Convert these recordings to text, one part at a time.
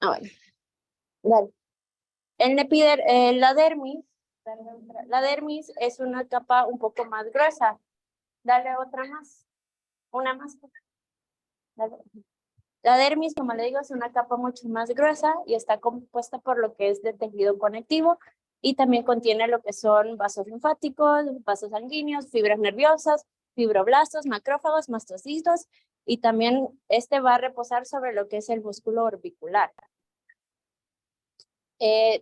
bueno, dale. La dermis es una capa un poco más gruesa. Dale otra más. Una más. Dale. La dermis, como le digo, es una capa mucho más gruesa y está compuesta por lo que es de tejido conectivo y también contiene lo que son vasos linfáticos, vasos sanguíneos, fibras nerviosas, fibroblastos, macrófagos, mastocitos y también va a reposar sobre lo que es el músculo orbicular.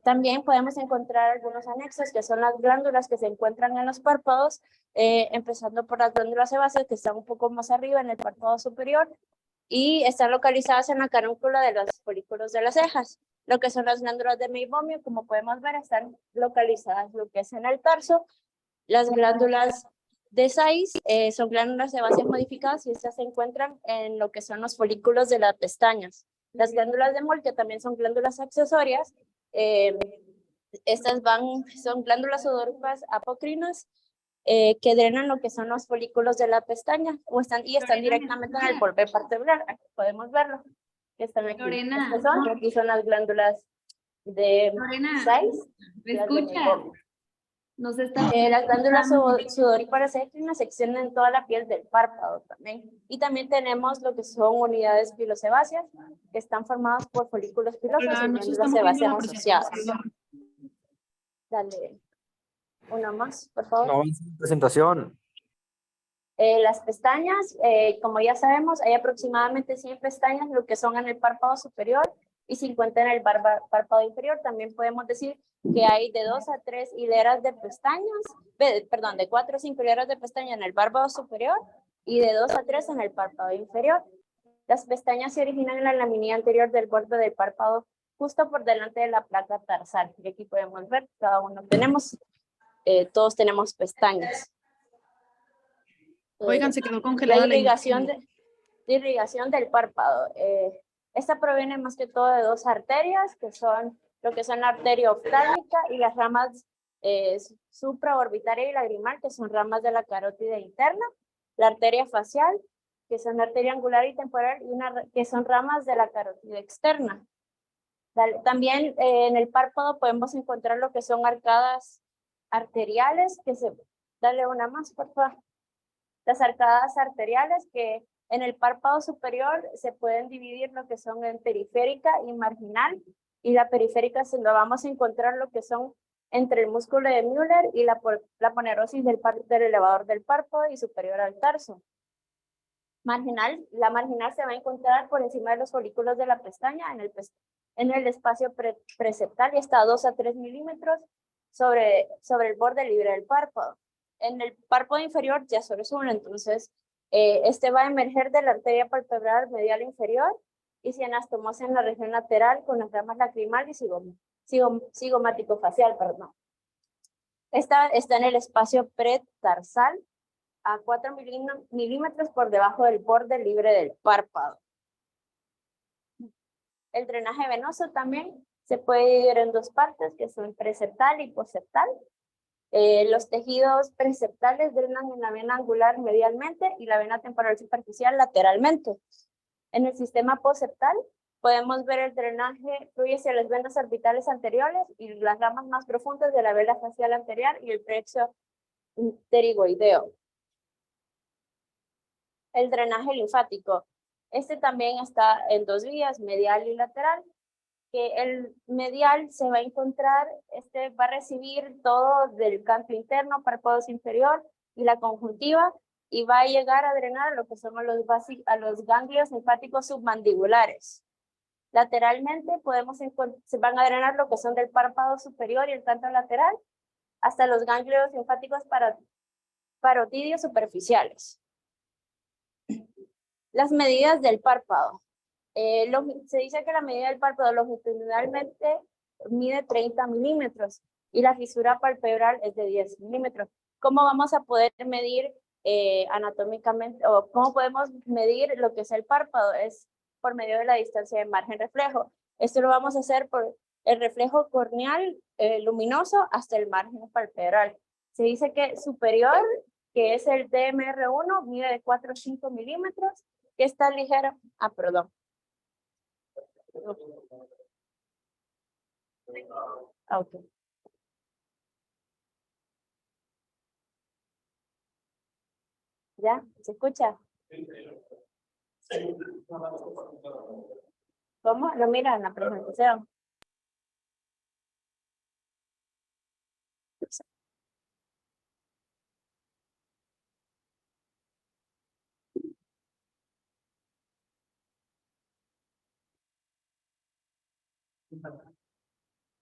También podemos encontrar algunos anexos que son las glándulas que se encuentran en los párpados, empezando por las glándulas sebáceas que están un poco más arriba en el párpado superior y están localizadas en la carúncula de los folículos de las cejas. Lo que son las glándulas de meibomio, como podemos ver, están localizadas lo que es en el tarso. Las glándulas de Sais son glándulas sebáceas modificadas y estas se encuentran en lo que son los folículos de las pestañas. Las glándulas de Moll, que también son glándulas accesorias, estas son glándulas odoríferas apocrinas que drenan lo que son los folículos de la pestaña están directamente en el borde vertebral. Aquí podemos verlo. Están aquí. Lorena, Aquí son las glándulas de Sais. ¿me escuchas? Las glándulas sudoríparas se extienden en toda la piel del párpado también. Y también tenemos lo que son unidades pilosebáceas, que están formadas por folículos pilosos y glándulas sebáceas asociadas. Dale una más, por favor. No, presentación. Las pestañas, como ya sabemos, hay aproximadamente 100 pestañas, lo que son en el párpado superior y 50 en el párpado inferior. También podemos decir que hay de 2 a 3 hileras de pestañas, de 4 a 5 hileras de pestañas en el párpado superior y de 2 a 3 en el párpado inferior. Las pestañas se originan en la laminilla anterior del borde del párpado, justo por delante de la placa tarsal. Y aquí podemos ver, cada uno todos tenemos pestañas. Oigan, se quedó congelada la irrigación del párpado. Esta proviene más que todo de dos arterias, que son lo que son la arteria oftálmica y las ramas supraorbitaria y lagrimal, que son ramas de la carótida interna, la arteria facial, que son la arteria angular y temporal, y que son ramas de la carótida externa. También en el párpado podemos encontrar lo que son arcadas arteriales, dale una más, por favor. Las arcadas arteriales que en el párpado superior se pueden dividir lo que son en periférica y marginal, y la periférica se lo vamos a encontrar lo que son entre el músculo de Müller y la ponerosis del elevador del párpado y superior al tarso. La marginal se va a encontrar por encima de los folículos de la pestaña en el espacio preceptal y está a 2 a 3 milímetros sobre el borde libre del párpado. En el párpado inferior ya solo es uno, entonces va a emerger de la arteria palpebral medial inferior y si anastomosa en la región lateral con las ramas lacrimal y cigomático facial, perdón. Esta está en el espacio pretarsal a 4 milímetros por debajo del borde libre del párpado. El drenaje venoso también se puede dividir en dos partes, que son preceptal y poseptal. Los tejidos preceptales drenan en la vena angular medialmente y la vena temporal superficial lateralmente. En el sistema poseptal podemos ver el drenaje fluye hacia las venas orbitales anteriores y las ramas más profundas de la vena facial anterior y el plexo pterigoideo. El drenaje linfático. También está en dos vías, medial y lateral. Que el medial se va a encontrar, va a recibir todo del canto interno, párpado inferior y la conjuntiva y va a llegar a drenar lo que son a los ganglios linfáticos submandibulares. Lateralmente se van a drenar lo que son del párpado superior y el canto lateral hasta los ganglios linfáticos parotidios superficiales. Las medidas del párpado. Se dice que la medida del párpado longitudinalmente mide 30 milímetros y la fisura palpebral es de 10 milímetros. ¿Cómo vamos a poder medir anatómicamente o cómo podemos medir lo que es el párpado? Es por medio de la distancia de margen reflejo. Esto lo vamos a hacer por el reflejo corneal luminoso hasta el margen palpebral. Se dice que superior, que es el DMR1, mide de 4 a 5 milímetros, que está ligero. Perdón. Ok. ¿Ya? ¿Se escucha? ¿Cómo? Lo miran en la presentación.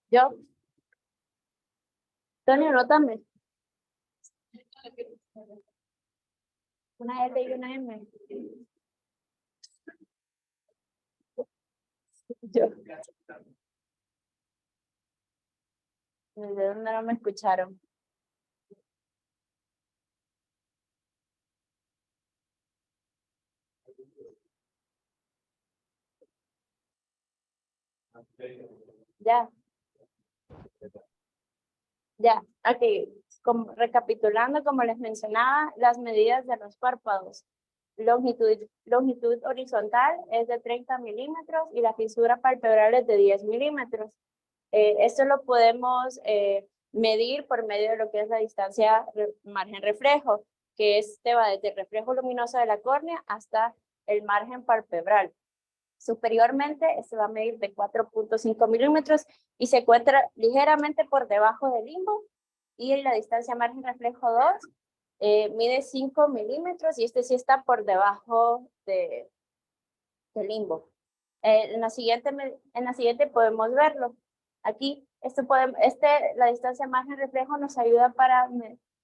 Yo. Tony, anótame. Una L y una M. Yo. ¿De dónde no me escucharon? Ya. Ya, aquí, recapitulando, como les mencionaba, las medidas de los párpados. Longitud horizontal es de 30 milímetros y la fisura palpebral es de 10 milímetros. Esto lo podemos medir por medio de lo que es la distancia margen reflejo, que va desde el reflejo luminoso de la córnea hasta el margen palpebral. Superiormente, se va a medir de 4.5 milímetros y se encuentra ligeramente por debajo del limbo. Y en la distancia margen reflejo 2 mide 5 milímetros y este sí está por debajo del limbo. En la siguiente podemos verlo. Aquí, la distancia margen reflejo nos ayuda para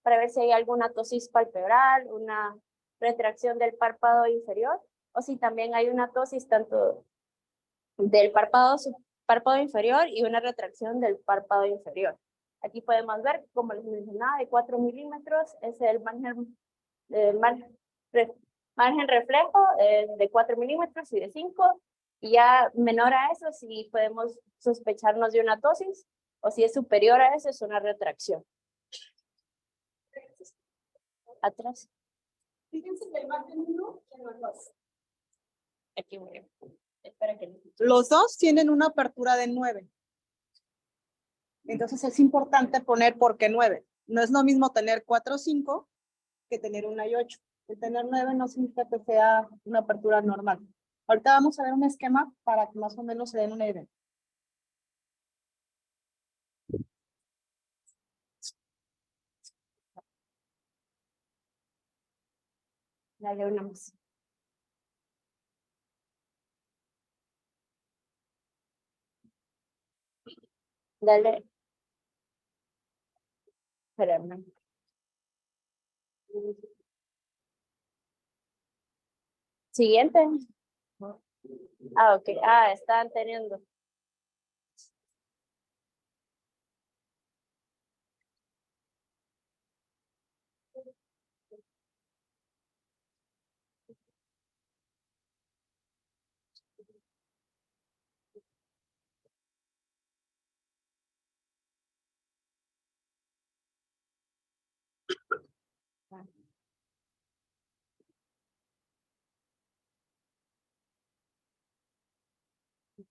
ver si hay alguna tosis palpebral, una retracción del párpado inferior, o si también hay una tosis tanto del párpado inferior y una retracción del párpado inferior. Aquí podemos ver, como les mencionaba, de 4 milímetros es el margen reflejo de 4 milímetros y de 5. Y ya menor a eso, si podemos sospecharnos de una tosis, o si es superior a eso, es una retracción. Atrás. Fíjense que el margen 1 y el 2. Aquí voy. Espera que... Los dos tienen una apertura de 9. Entonces es importante poner por qué 9. No es lo mismo tener 4 o 5 que tener 1 y 8. El tener 9 no significa que sea una apertura normal. Ahorita vamos a ver un esquema para que más o menos se den una idea. Dale una más. Dale. Espérame. Siguiente. Ah, ok. Ah, están teniendo.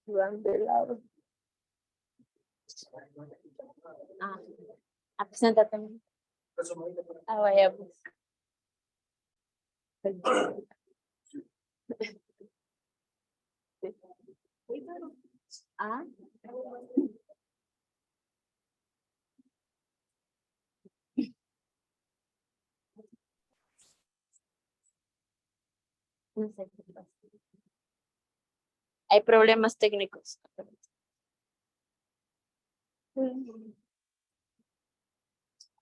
Van de lado. Preséntate. Ah, vaya, pues. Ah. No sé qué pasa. Hay problemas técnicos.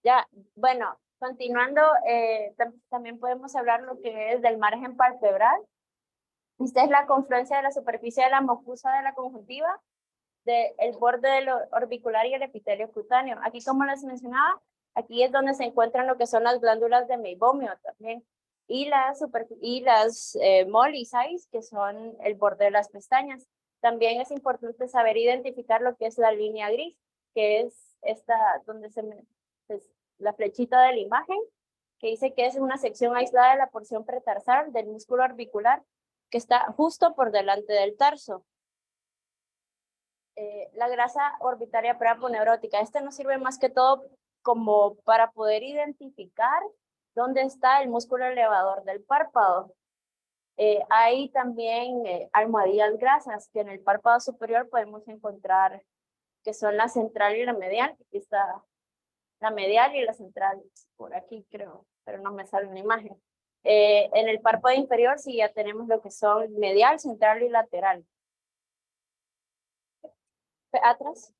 Ya, bueno, continuando, también podemos hablar lo que es del margen palpebral. Esta es la confluencia de la superficie de la mucosa de la conjuntiva, del borde del orbicular y el epitelio cutáneo. Aquí, como les mencionaba, aquí es donde se encuentran lo que son las glándulas de meibomio también. Y las molly size, que son el borde de las pestañas. También es importante saber identificar lo que es la línea gris, que es esta donde es la flechita de la imagen, que dice que es una sección aislada de la porción pretarsal del músculo orbicular, que está justo por delante del tarso. la grasa orbitaria preaponeurótica. Este nos sirve más que todo como para poder identificar dónde está el músculo elevador del párpado. Hay también almohadillas grasas que en el párpado superior podemos encontrar, que son la central y la medial. Aquí está la medial y la central, por aquí creo, pero no me sale una imagen. En el párpado inferior sí ya tenemos lo que son medial, central y lateral. Atrás.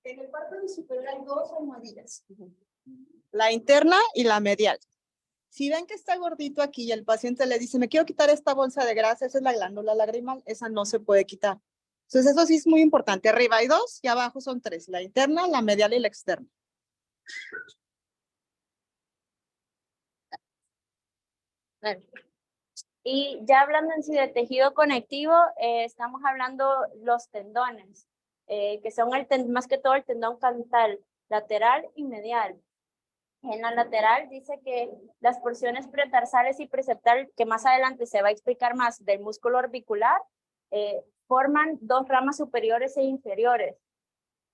En el párpado superior hay dos almohadillas. La interna y la medial. Si ven que está gordito aquí y el paciente le dice, me quiero quitar esta bolsa de grasa, esa es la glándula lagrimal, esa no se puede quitar. Entonces eso sí es muy importante. Arriba hay dos y abajo son tres, la interna, la medial y la externa. Bueno. Y ya hablando en sí de tejido conectivo, estamos hablando los tendones, que son más que todo el tendón cantal lateral y medial. En la lateral dice que las porciones pretarsales y preceptal, que más adelante se va a explicar más del músculo orbicular, forman dos ramas superiores e inferiores.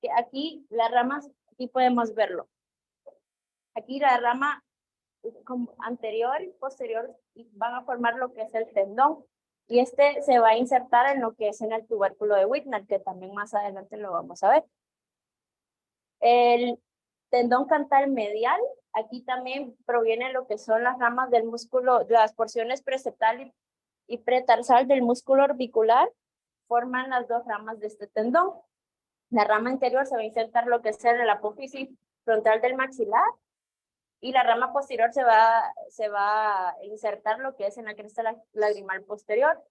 Que aquí las ramas, aquí podemos verlo. Aquí la rama como anterior y posterior van a formar lo que es el tendón. Y este se va a insertar en lo que es en el tubérculo de Whitney, que también más adelante lo vamos a ver. El tendón cantal medial, aquí también proviene lo que son las ramas del músculo, las porciones preceptal y pretarsal del músculo orbicular, forman las dos ramas de este tendón. La rama anterior se va a insertar lo que es en la apófisis frontal del maxilar, y la rama posterior se va a insertar lo que es en la cresta lagrimal posterior.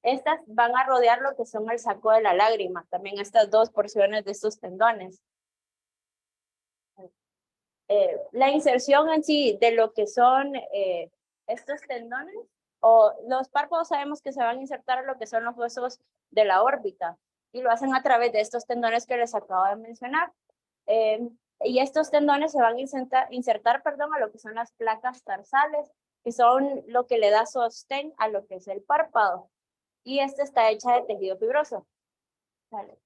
Estas van a rodear lo que son el saco de la lágrima, también estas dos porciones de estos tendones. La inserción en sí de lo que son estos tendones, o los párpados sabemos que se van a insertar lo que son los huesos de la órbita, y lo hacen a través de estos tendones que les acabo de mencionar. Y estos tendones se van a insertar, a lo que son las placas tarsales, que son lo que le da sostén a lo que es el párpado. Y esta está hecha de tejido fibroso. Vale.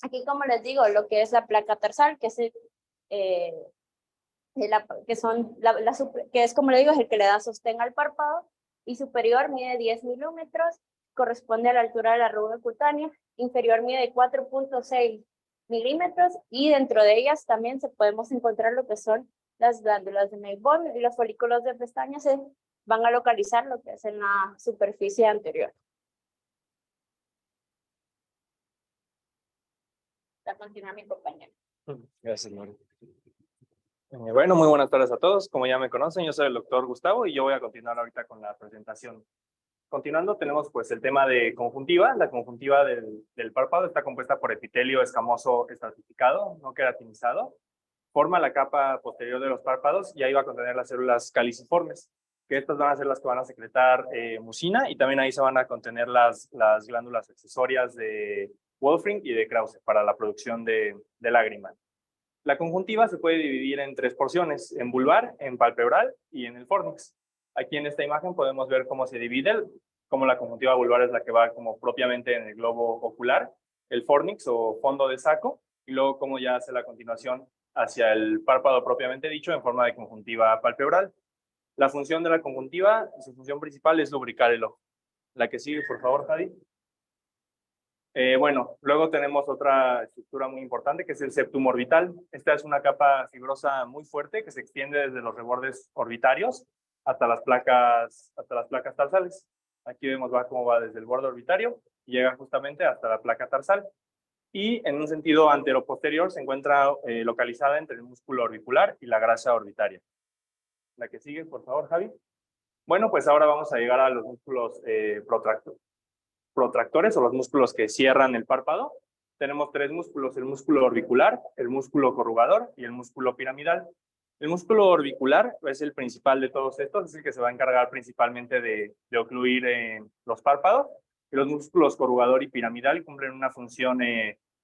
Aquí, como les digo, lo que es la placa tarsal, que es que es, como le digo, es el que le da sostén al párpado, y superior mide 10 milímetros, corresponde a la altura de la arruga cutánea, inferior mide 4.6 milímetros, y dentro de ellas también podemos encontrar lo que son las glándulas de Meibom, y los folículos de pestañas se van a localizar lo que es en la superficie anterior. Va a continuar mi compañero. Gracias, Lore. Bueno, muy buenas tardes a todos. Como ya me conocen, yo soy el doctor Gustavo y yo voy a continuar ahorita con la presentación. Continuando, tenemos pues el tema de conjuntiva. La conjuntiva del párpado está compuesta por epitelio escamoso estratificado, no queratinizado. Forma la capa posterior de los párpados y ahí va a contener las células caliciformes, que estas van a ser las que van a secretar mucina, y también ahí se van a contener las glándulas accesorias de Wolfram y de Krause para la producción de lágrima. La conjuntiva se puede dividir en tres porciones: en vulvar, en palpebral y en el fornix. Aquí en esta imagen podemos ver cómo se divide, cómo la conjuntiva vulvar es la que va como propiamente en el globo ocular, el fornix o fondo de saco, y luego cómo ya hace la continuación hacia el párpado propiamente dicho en forma de conjuntiva palpebral. La función de la conjuntiva, su función principal es lubricar el ojo. La que sigue, por favor, Javi. Bueno, luego tenemos otra estructura muy importante que es el septum orbital. Esta es una capa fibrosa muy fuerte que se extiende desde los rebordes orbitarios hasta las placas tarsales. Aquí vemos cómo va desde el borde orbitario y llega justamente hasta la placa tarsal. Y en un sentido anteroposterior se encuentra localizada entre el músculo orbicular y la grasa orbitaria. La que sigue, por favor, Javi. Bueno, pues ahora vamos a llegar a los músculos protractores o los músculos que cierran el párpado. Tenemos tres músculos: el músculo orbicular, el músculo corrugador y el músculo piramidal. El músculo orbicular es el principal de todos estos, es el que se va a encargar principalmente de ocluir los párpados, y los músculos corrugador y piramidal cumplen una función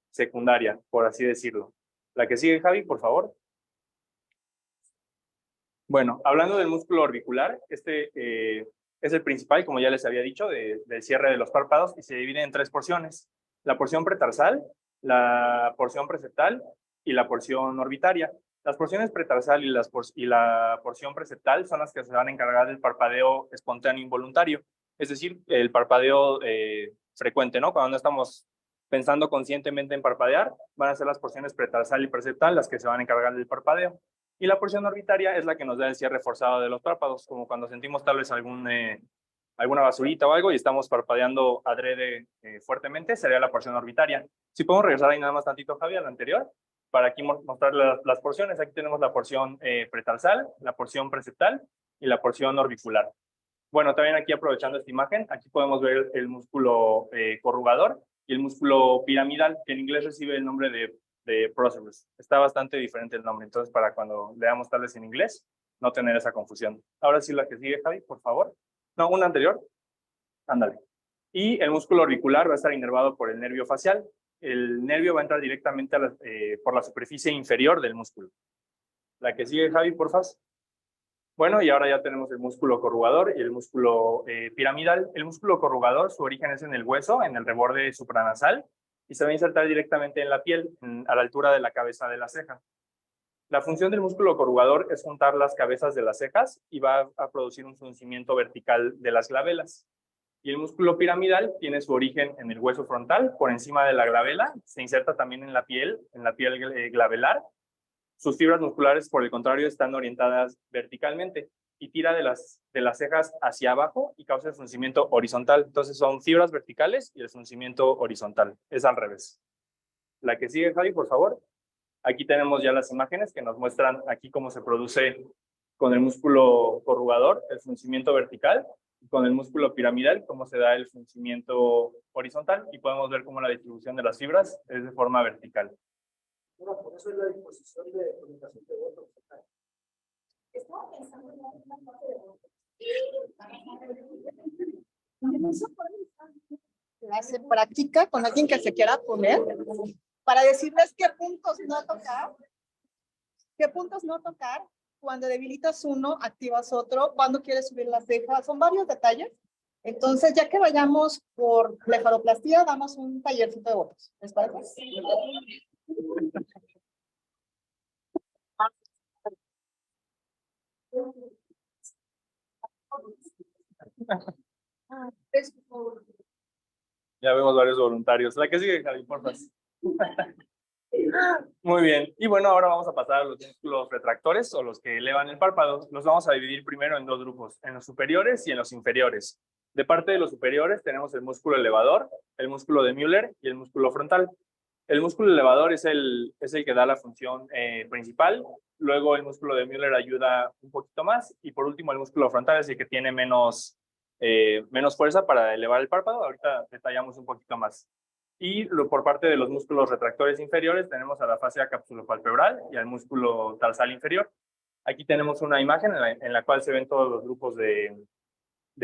secundaria, por así decirlo. La que sigue, Javi, por favor. Bueno, hablando del músculo orbicular, este es el principal, como ya les había dicho, del cierre de los párpados, y se divide en tres porciones. la porción pretarsal, la porción preceptal y la porción orbitaria. Las porciones pretarsal y la porción preceptal son las que se van a encargar del parpadeo espontáneo involuntario, es decir, el parpadeo frecuente, ¿no? Cuando no estamos pensando conscientemente en parpadear, van a ser las porciones pretarsal y preceptal las que se van a encargar del parpadeo. Y la porción orbitaria es la que nos da el cierre forzado de los párpados, como cuando sentimos tal vez alguna basurita o algo y estamos parpadeando adrede fuertemente, sería la porción orbitaria. Si podemos regresar ahí nada más tantito, Javi, a la anterior, para aquí mostrar las porciones. Aquí tenemos la porción pretarsal, la porción preceptal y la porción orbicular. Bueno, también aquí aprovechando esta imagen, aquí podemos ver el músculo corrugador y el músculo piramidal, que en inglés recibe el nombre de procerus. Está bastante diferente el nombre, entonces para cuando leamos tal vez en inglés, no tener esa confusión. Ahora sí la que sigue, Javi, por favor. No, una anterior. Ándale. Y el músculo orbicular va a estar inervado por el nervio facial. El nervio va a entrar directamente por la superficie inferior del músculo. La que sigue, Javi, por favor. Bueno, y ahora ya tenemos el músculo corrugador y el músculo piramidal. El músculo corrugador, su origen es en el hueso, en el reborde supranasal, y se va a insertar directamente en la piel, a la altura de la cabeza de la ceja. La función del músculo corrugador es juntar las cabezas de las cejas y va a producir un fruncimiento vertical de las glabelas. Y el músculo piramidal tiene su origen en el hueso frontal, por encima de la glabela, se inserta también en la piel glabelar. Sus fibras musculares, por el contrario, están orientadas verticalmente y tira de las cejas hacia abajo y causa el fruncimiento horizontal. Entonces son fibras verticales y el fruncimiento horizontal. Es al revés. La que sigue, Javi, por favor. Aquí tenemos ya las imágenes que nos muestran aquí cómo se produce con el músculo corrugador el fruncimiento vertical, y con el músculo piramidal cómo se da el fruncimiento horizontal, y podemos ver cómo la distribución de las fibras es de forma vertical. Bueno, por eso es la disposición de comunicación de votos. Estaba pensando en una parte de votos. Clase práctica con alguien que se quiera poner para decirles qué puntos no tocar, cuando debilitas uno, activas otro, cuando quieres subir la ceja, son varios detalles. Entonces, ya que vayamos por blefaroplastía, damos un tallercito de votos. ¿Les parece? Ya vemos varios voluntarios. La que sigue, Javi, por favor. Muy bien. Y bueno, ahora vamos a pasar a los músculos retractores o los que elevan el párpado. Los vamos a dividir primero en dos grupos, en los superiores y en los inferiores. De parte de los superiores tenemos el músculo elevador, el músculo de Müller y el músculo frontal. El músculo elevador es el que da la función principal. Luego el músculo de Müller ayuda un poquito más. Y por último el músculo frontal es el que tiene menos fuerza para elevar el párpado. Ahorita detallamos un poquito más. Y por parte de los músculos retractores inferiores tenemos a la fascia capsulopalpebral y al músculo tarsal inferior. Aquí tenemos una imagen en la cual se ven todos los grupos de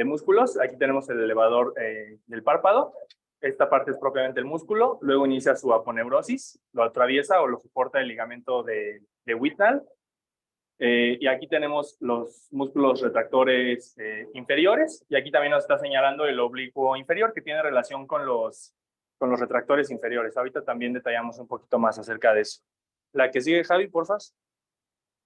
músculos. Aquí tenemos el elevador del párpado. Esta parte es propiamente el músculo. Luego inicia su aponeurosis, lo atraviesa o lo soporta el ligamento de Whitnall. Y aquí tenemos los músculos retractores inferiores. Y aquí también nos está señalando el oblicuo inferior, que tiene relación con los retractores inferiores. Ahorita también detallamos un poquito más acerca de eso. La que sigue, Javi, por favor.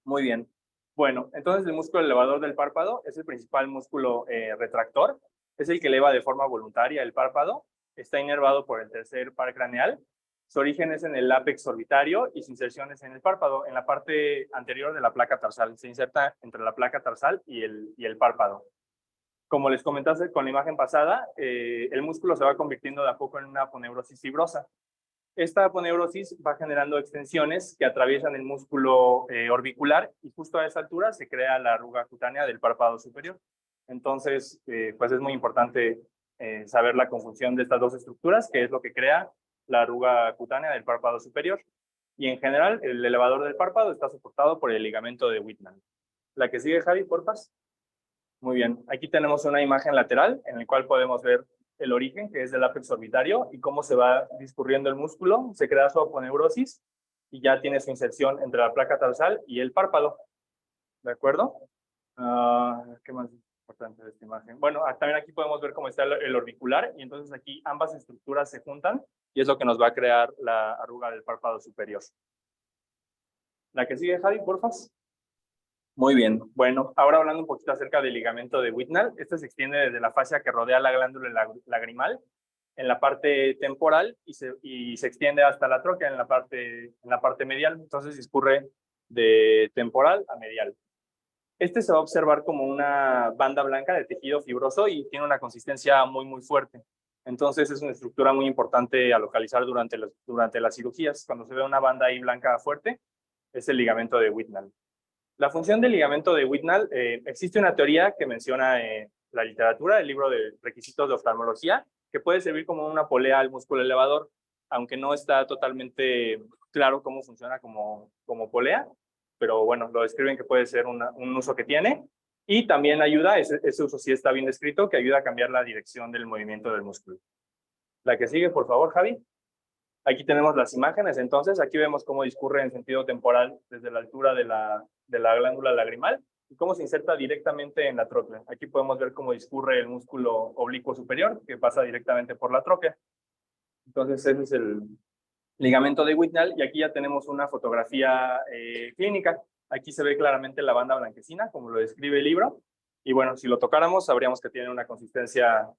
Muy bien. Bueno, entonces el músculo elevador del párpado es el principal músculo retractor. Es el que eleva de forma voluntaria el párpado. Está inervado por el tercer par craneal. Su origen es en el ápex orbitario y su inserción es en el párpado, en la parte anterior de la placa tarsal. Se inserta entre la placa tarsal y el párpado. Como les comentaste con la imagen pasada, el músculo se va convirtiendo de a poco en una aponeurosis fibrosa. Esta aponeurosis va generando extensiones que atraviesan el músculo orbicular y justo a esa altura se crea la arruga cutánea del párpado superior. Entonces, pues es muy importante saber la conjunción de estas dos estructuras, que es lo que crea la arruga cutánea del párpado superior. Y en general, el elevador del párpado está soportado por el ligamento de Whitnall. La que sigue, Javi, por favor. Muy bien, aquí tenemos una imagen lateral en la cual podemos ver el origen, que es del ápex orbitario, y cómo se va discurriendo el músculo, se crea su aponeurosis y ya tiene su inserción entre la placa tarsal y el párpado. ¿De acuerdo? ¿Qué más? Importante esta imagen. Bueno, también aquí podemos ver cómo está el orbicular y entonces aquí ambas estructuras se juntan y es lo que nos va a crear la arruga del párpado superior. La que sigue, Javi, porfa. Muy bien. Bueno, ahora hablando un poquito acerca del ligamento de Whitnall, este se extiende desde la fascia que rodea la glándula lagrimal en la parte temporal y se extiende hasta la tróquea en la parte medial. Entonces discurre de temporal a medial. Este se va a observar como una banda blanca de tejido fibroso y tiene una consistencia muy, muy fuerte. Entonces es una estructura muy importante a localizar durante las cirugías. Cuando se ve una banda ahí blanca fuerte, es el ligamento de Whitnall. La función del ligamento de Whitnall, existe una teoría que menciona la literatura, el libro de requisitos de oftalmología, que puede servir como una polea al músculo elevador, aunque no está totalmente claro cómo funciona como polea, pero bueno, lo describen que puede ser un uso que tiene, y también ayuda, ese uso sí está bien descrito, que ayuda a cambiar la dirección del movimiento del músculo. La que sigue, por favor, Javi. Aquí tenemos las imágenes, entonces aquí vemos cómo discurre en sentido temporal desde la altura de la glándula lagrimal y cómo se inserta directamente en la tróclea. Aquí podemos ver cómo discurre el músculo oblicuo superior que pasa directamente por la tróclea. Entonces ese es el ligamento de Whitnall y aquí ya tenemos una fotografía clínica. Aquí se ve claramente la banda blanquecina, como lo describe el libro. Y bueno, si lo tocáramos, sabríamos que tiene una consistencia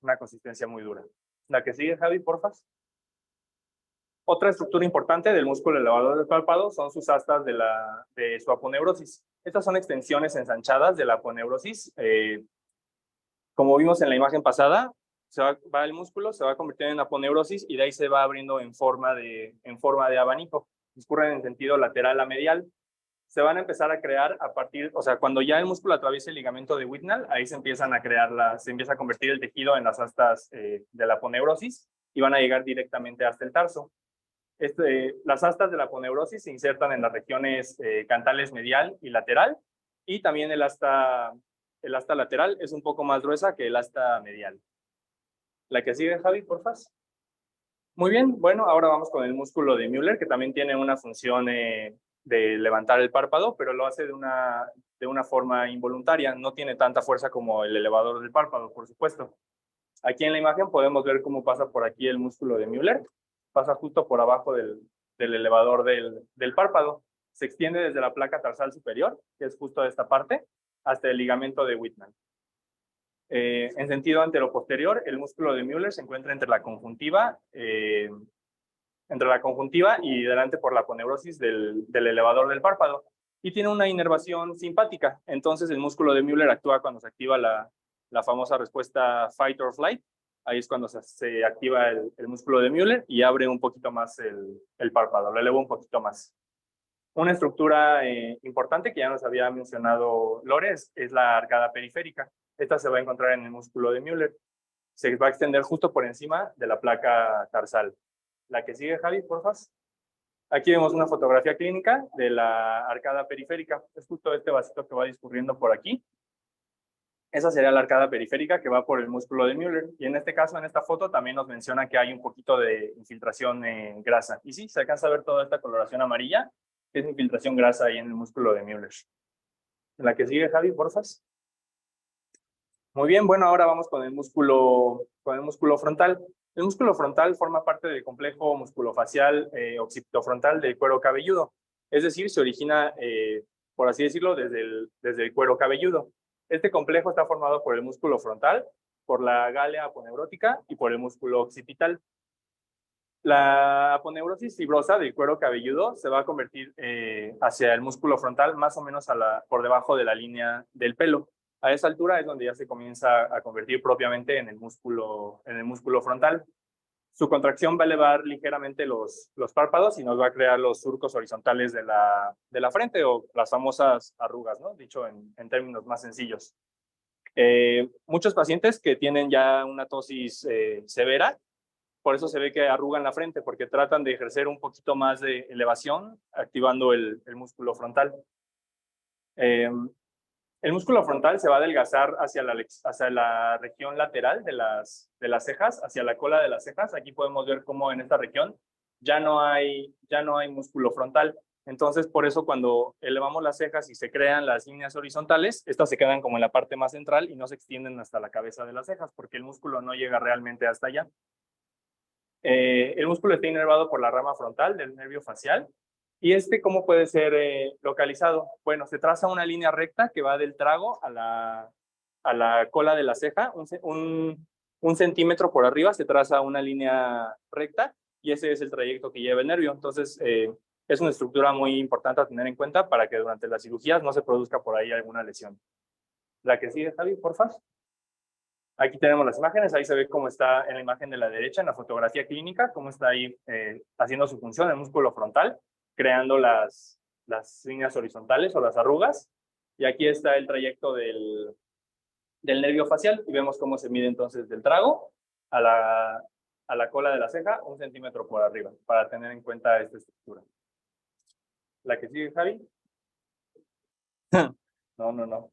muy dura. La que sigue, Javi, porfa. Otra estructura importante del músculo elevador del párpado son sus astas de su aponeurosis. Estas son extensiones ensanchadas de la aponeurosis. Como vimos en la imagen pasada, va el músculo, se va convirtiendo en aponeurosis y de ahí se va abriendo en forma de abanico. Discurren en sentido lateral a medial. Se van a empezar a crear cuando ya el músculo atraviesa el ligamento de Whitnall, ahí se empieza a convertir el tejido en las astas de la aponeurosis y van a llegar directamente hasta el tarso. Las astas de la aponeurosis se insertan en las regiones cantales medial y lateral, y también el asta lateral es un poco más gruesa que el asta medial. La que sigue, Javi, porfa. Muy bien, bueno, ahora vamos con el músculo de Müller, que también tiene una función de levantar el párpado, pero lo hace de una forma involuntaria, no tiene tanta fuerza como el elevador del párpado, por supuesto. Aquí en la imagen podemos ver cómo pasa por aquí el músculo de Müller. Pasa justo por abajo del elevador del párpado. Se extiende desde la placa tarsal superior, que es justo esta parte, hasta el ligamento de Whitnall. En sentido anteroposterior, el músculo de Müller se encuentra entre la conjuntiva y delante por la aponeurosis del elevador del párpado. Y tiene una inervación simpática. Entonces el músculo de Müller actúa cuando se activa la famosa respuesta fight or flight. Ahí es cuando se activa el músculo de Müller y abre un poquito más el párpado, lo eleva un poquito más. Una estructura importante que ya nos había mencionado Lore es la arcada periférica. Esta se va a encontrar en el músculo de Müller. Se va a extender justo por encima de la placa tarsal. La que sigue, Javi, porfa. Aquí vemos una fotografía clínica de la arcada periférica. Es justo este vasito que va discurriendo por aquí. Esa sería la arcada periférica que va por el músculo de Müller. Y en este caso, en esta foto, también nos menciona que hay un poquito de infiltración en grasa. Y sí, se alcanza a ver toda esta coloración amarilla, que es infiltración grasa ahí en el músculo de Müller. La que sigue, Javi, porfas. Muy bien, bueno, ahora vamos con el músculo frontal. El músculo frontal forma parte del complejo musculofacial occipitofrontal del cuero cabelludo. Es decir, se origina, por así decirlo, desde el cuero cabelludo. Este complejo está formado por el músculo frontal, por la gálea aponeurótica y por el músculo occipital. La aponeurosis fibrosa del cuero cabelludo se va a convertir hacia el músculo frontal más o menos por debajo de la línea del pelo. A esa altura es donde ya se comienza a convertir propiamente en el músculo frontal. Su contracción va a elevar ligeramente los párpados y nos va a crear los surcos horizontales de la frente o las famosas arrugas, ¿no? Dicho en términos más sencillos. Muchos pacientes que tienen ya una ptosis severa, por eso se ve que arrugan la frente, porque tratan de ejercer un poquito más de elevación, activando el músculo frontal. El músculo frontal se va a adelgazar hacia la región lateral de las cejas, hacia la cola de las cejas. Aquí podemos ver cómo en esta región ya no hay músculo frontal. Entonces, por eso cuando elevamos las cejas y se crean las líneas horizontales, estas se quedan como en la parte más central y no se extienden hasta la cabeza de las cejas, porque el músculo no llega realmente hasta allá. El músculo está inervado por la rama frontal del nervio facial. ¿Y cómo puede ser localizado? Bueno, se traza una línea recta que va del trago a la cola de la ceja, un centímetro por arriba se traza una línea recta y ese es el trayecto que lleva el nervio. Entonces, es una estructura muy importante a tener en cuenta para que durante las cirugías no se produzca por ahí alguna lesión. La que sigue, Javi, por favor. Aquí tenemos las imágenes, ahí se ve cómo está en la imagen de la derecha, en la fotografía clínica, cómo está ahí haciendo su función el músculo frontal, creando las líneas horizontales o las arrugas. Y aquí está el trayecto del nervio facial y vemos cómo se mide entonces del trago a la cola de la ceja, 1 centímetro por arriba, para tener en cuenta esta estructura. La que sigue, Javi. No.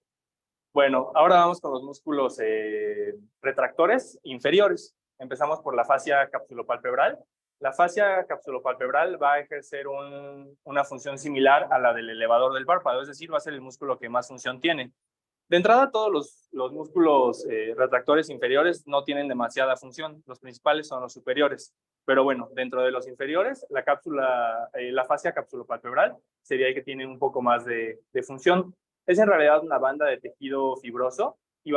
Bueno, ahora vamos con los músculos retractores inferiores. Empezamos por la fascia capsulopalpebral. La fascia capsulopalpebral va a ejercer una función similar a la del elevador del párpado, es decir, va a ser el músculo que más función tiene. De entrada, todos los músculos retractores inferiores no tienen demasiada función. Los principales son los superiores. Pero bueno, dentro de los inferiores, la fascia capsulopalpebral sería el que tiene un poco más de función. Es en realidad una banda de tejido fibroso y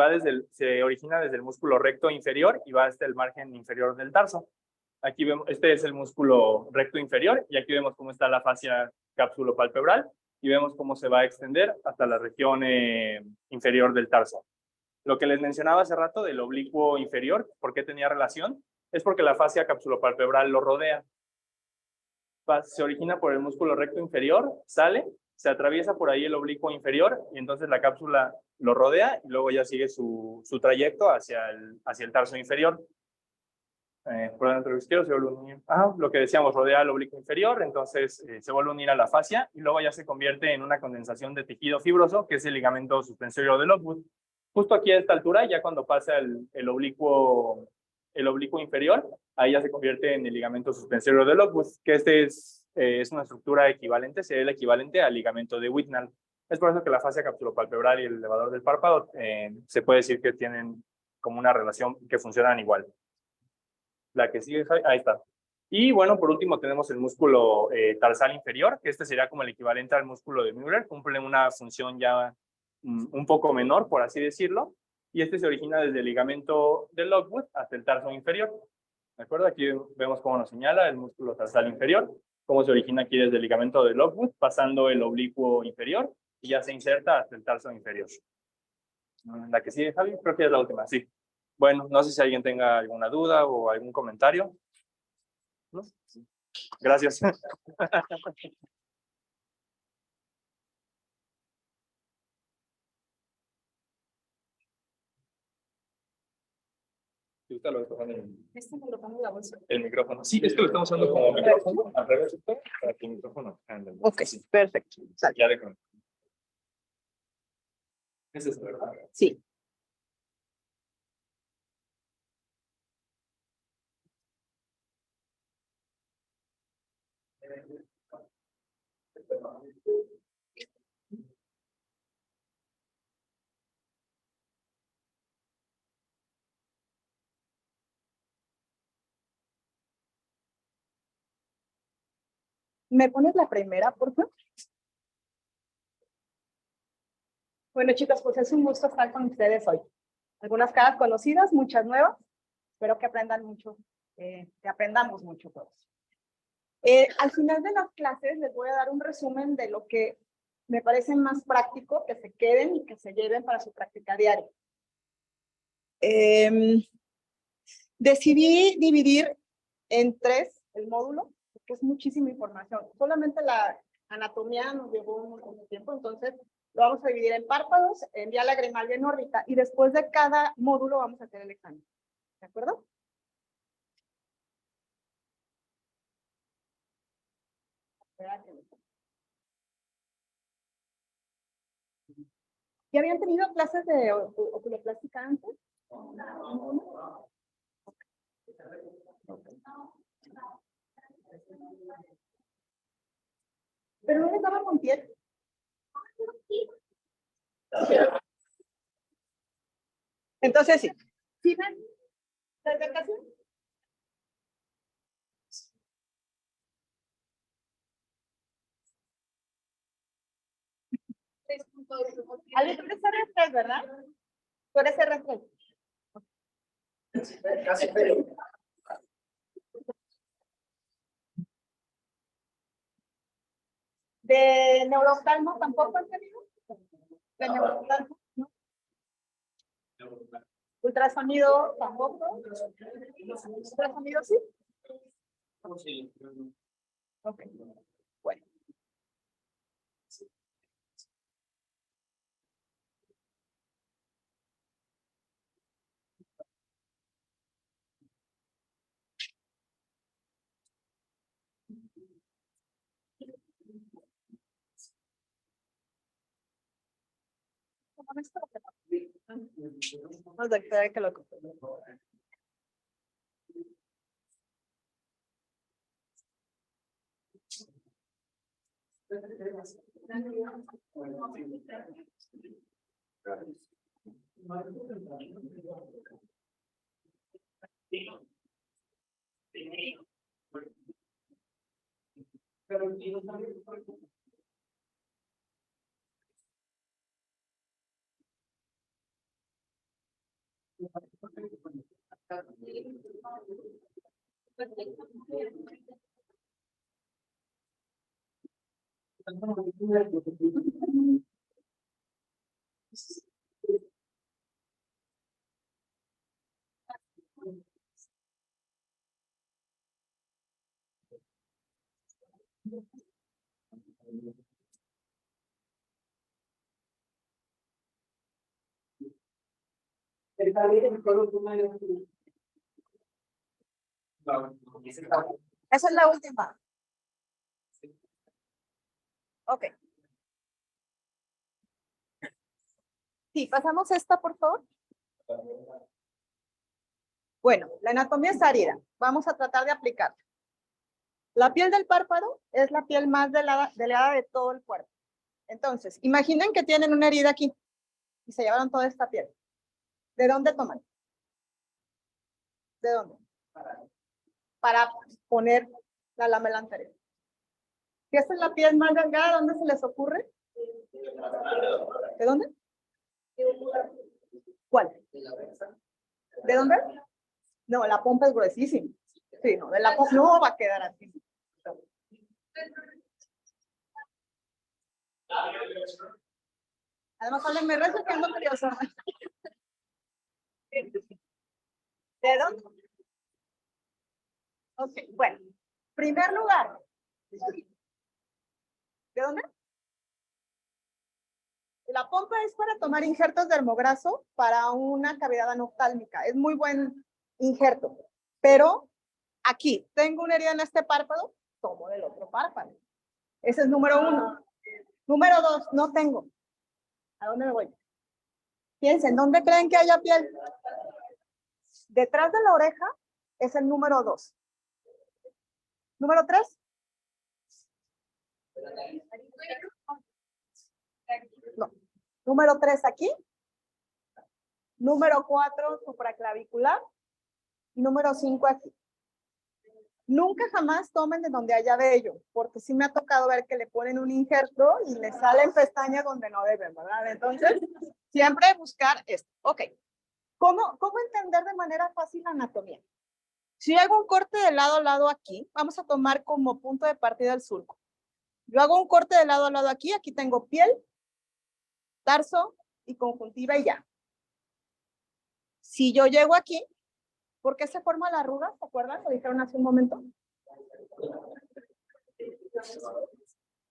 se origina desde el músculo recto inferior y va hasta el margen inferior del tarso. Aquí vemos, este es el músculo recto inferior y aquí vemos cómo está la fascia capsulopalpebral y vemos cómo se va a extender hasta la región inferior del tarso. Lo que les mencionaba hace rato del oblicuo inferior, ¿por qué tenía relación? Es porque la fascia capsulopalpebral lo rodea. Se origina por el músculo recto inferior, sale, se atraviesa por ahí el oblicuo inferior y entonces la cápsula lo rodea y luego ya sigue su trayecto hacia el tarso inferior. Por dentro izquierdo se vuelve a unir. Lo que decíamos, rodea el oblicuo inferior, entonces se vuelve a unir a la fascia y luego ya se convierte en una condensación de tejido fibroso, que es el ligamento suspensorio de Lockwood. Justo aquí a esta altura, ya cuando pasa el oblicuo inferior, ahí ya se convierte en el ligamento suspensorio de Lockwood, que es una estructura equivalente, sería el equivalente al ligamento de Whitnall. Es por eso que la fascia capsulopalpebral y el elevador del párpado se puede decir que tienen como una relación, que funcionan igual. La que sigue, ahí está. Y bueno, por último tenemos el músculo tarsal inferior, que sería como el equivalente al músculo de Müller, cumple una función ya un poco menor, por así decirlo, y se origina desde el ligamento de Lockwood hasta el tarso inferior. ¿De acuerdo? Aquí vemos cómo nos señala el músculo tarsal inferior, cómo se origina aquí desde el ligamento de Lockwood, pasando el oblicuo inferior, y ya se inserta hasta el tarso inferior. La que sigue, Javi, creo que es la última, sí. Bueno, no sé si alguien tenga alguna duda o algún comentario. ¿No? Gracias. ¿Te gusta lo que está el micrófono? Sí, es que lo estamos usando como micrófono al revés, para que el micrófono ande. Ok, perfecto. Sale. Ya de con. ¿Es eso, verdad? Sí. ¿Me pones la primera, por favor? Bueno, chicos, pues es un gusto estar con ustedes hoy. Algunas caras conocidas, muchas nuevas. Espero que aprendan mucho, que aprendamos mucho todos. Al final de las clases les voy a dar un resumen de lo que me parece más práctico que se queden y que se lleven para su práctica diaria. Decidí dividir en 3 el módulo, porque es muchísima información. Solamente la anatomía nos llevó un montón de tiempo, entonces lo vamos a dividir en párpados, en vía lagrimal y en órbita, y después de cada módulo vamos a hacer el examen. ¿De acuerdo? ¿Ya habían tenido clases de oculoplástica antes? Pero no estaba con piel. Entonces sí. ¿Sí ven la explicación? Ale, tú eres R3, ¿verdad? Tú eres R3. Casi pero. ¿De neurooftalmo tampoco han tenido? ¿De neurooftalmo? ¿No? ¿Ultrasonido tampoco? ¿Ultrasonido sí? Ok, bueno. Vamos a esperar que lo compre. Esa es la última. Ok. Sí, pasamos esta, por favor. Bueno, la anatomía es árida. Vamos a tratar de aplicarla. La piel del párpado es la piel más delgada de todo el cuerpo. Entonces, imaginen que tienen una herida aquí y se llevaron toda esta piel. ¿De dónde toman? ¿De dónde? Para poner la lamela anterior. Si esta es la piel más delgada, ¿dónde se les ocurre? ¿De dónde? ¿Cuál? ¿De dónde? No, la pompa es gruesísima. Sí, no, de la pompa no va a quedar así. Además, háblenme rezo que ando curioso. ¿De dónde? Ok, bueno. Primer lugar. ¿De dónde? La pompa es para tomar injertos dermograso para una cavidad anoftálmica. Es muy buen injerto. Pero aquí, tengo una herida en este párpado, tomo del otro párpado. Ese es número 1. Número 2, no tengo. ¿A dónde me voy? Piensen, ¿dónde creen que haya piel? Detrás de la oreja es el número 2. Número 3. No. Número 3 aquí. Número 4 supraclavicular. Y número 5 aquí. Nunca jamás tomen de donde haya vello, porque sí me ha tocado ver que le ponen un injerto y le salen pestañas donde no deben, ¿verdad? Entonces, siempre buscar esto. Ok. ¿Cómo entender de manera fácil la anatomía? Si hago un corte de lado a lado aquí, vamos a tomar como punto de partida el surco. Yo hago un corte de lado a lado aquí tengo piel, tarso y conjuntiva y ya. Si yo llego aquí, ¿por qué se forma la arruga? ¿Se acuerdan? Lo dijeron hace un momento.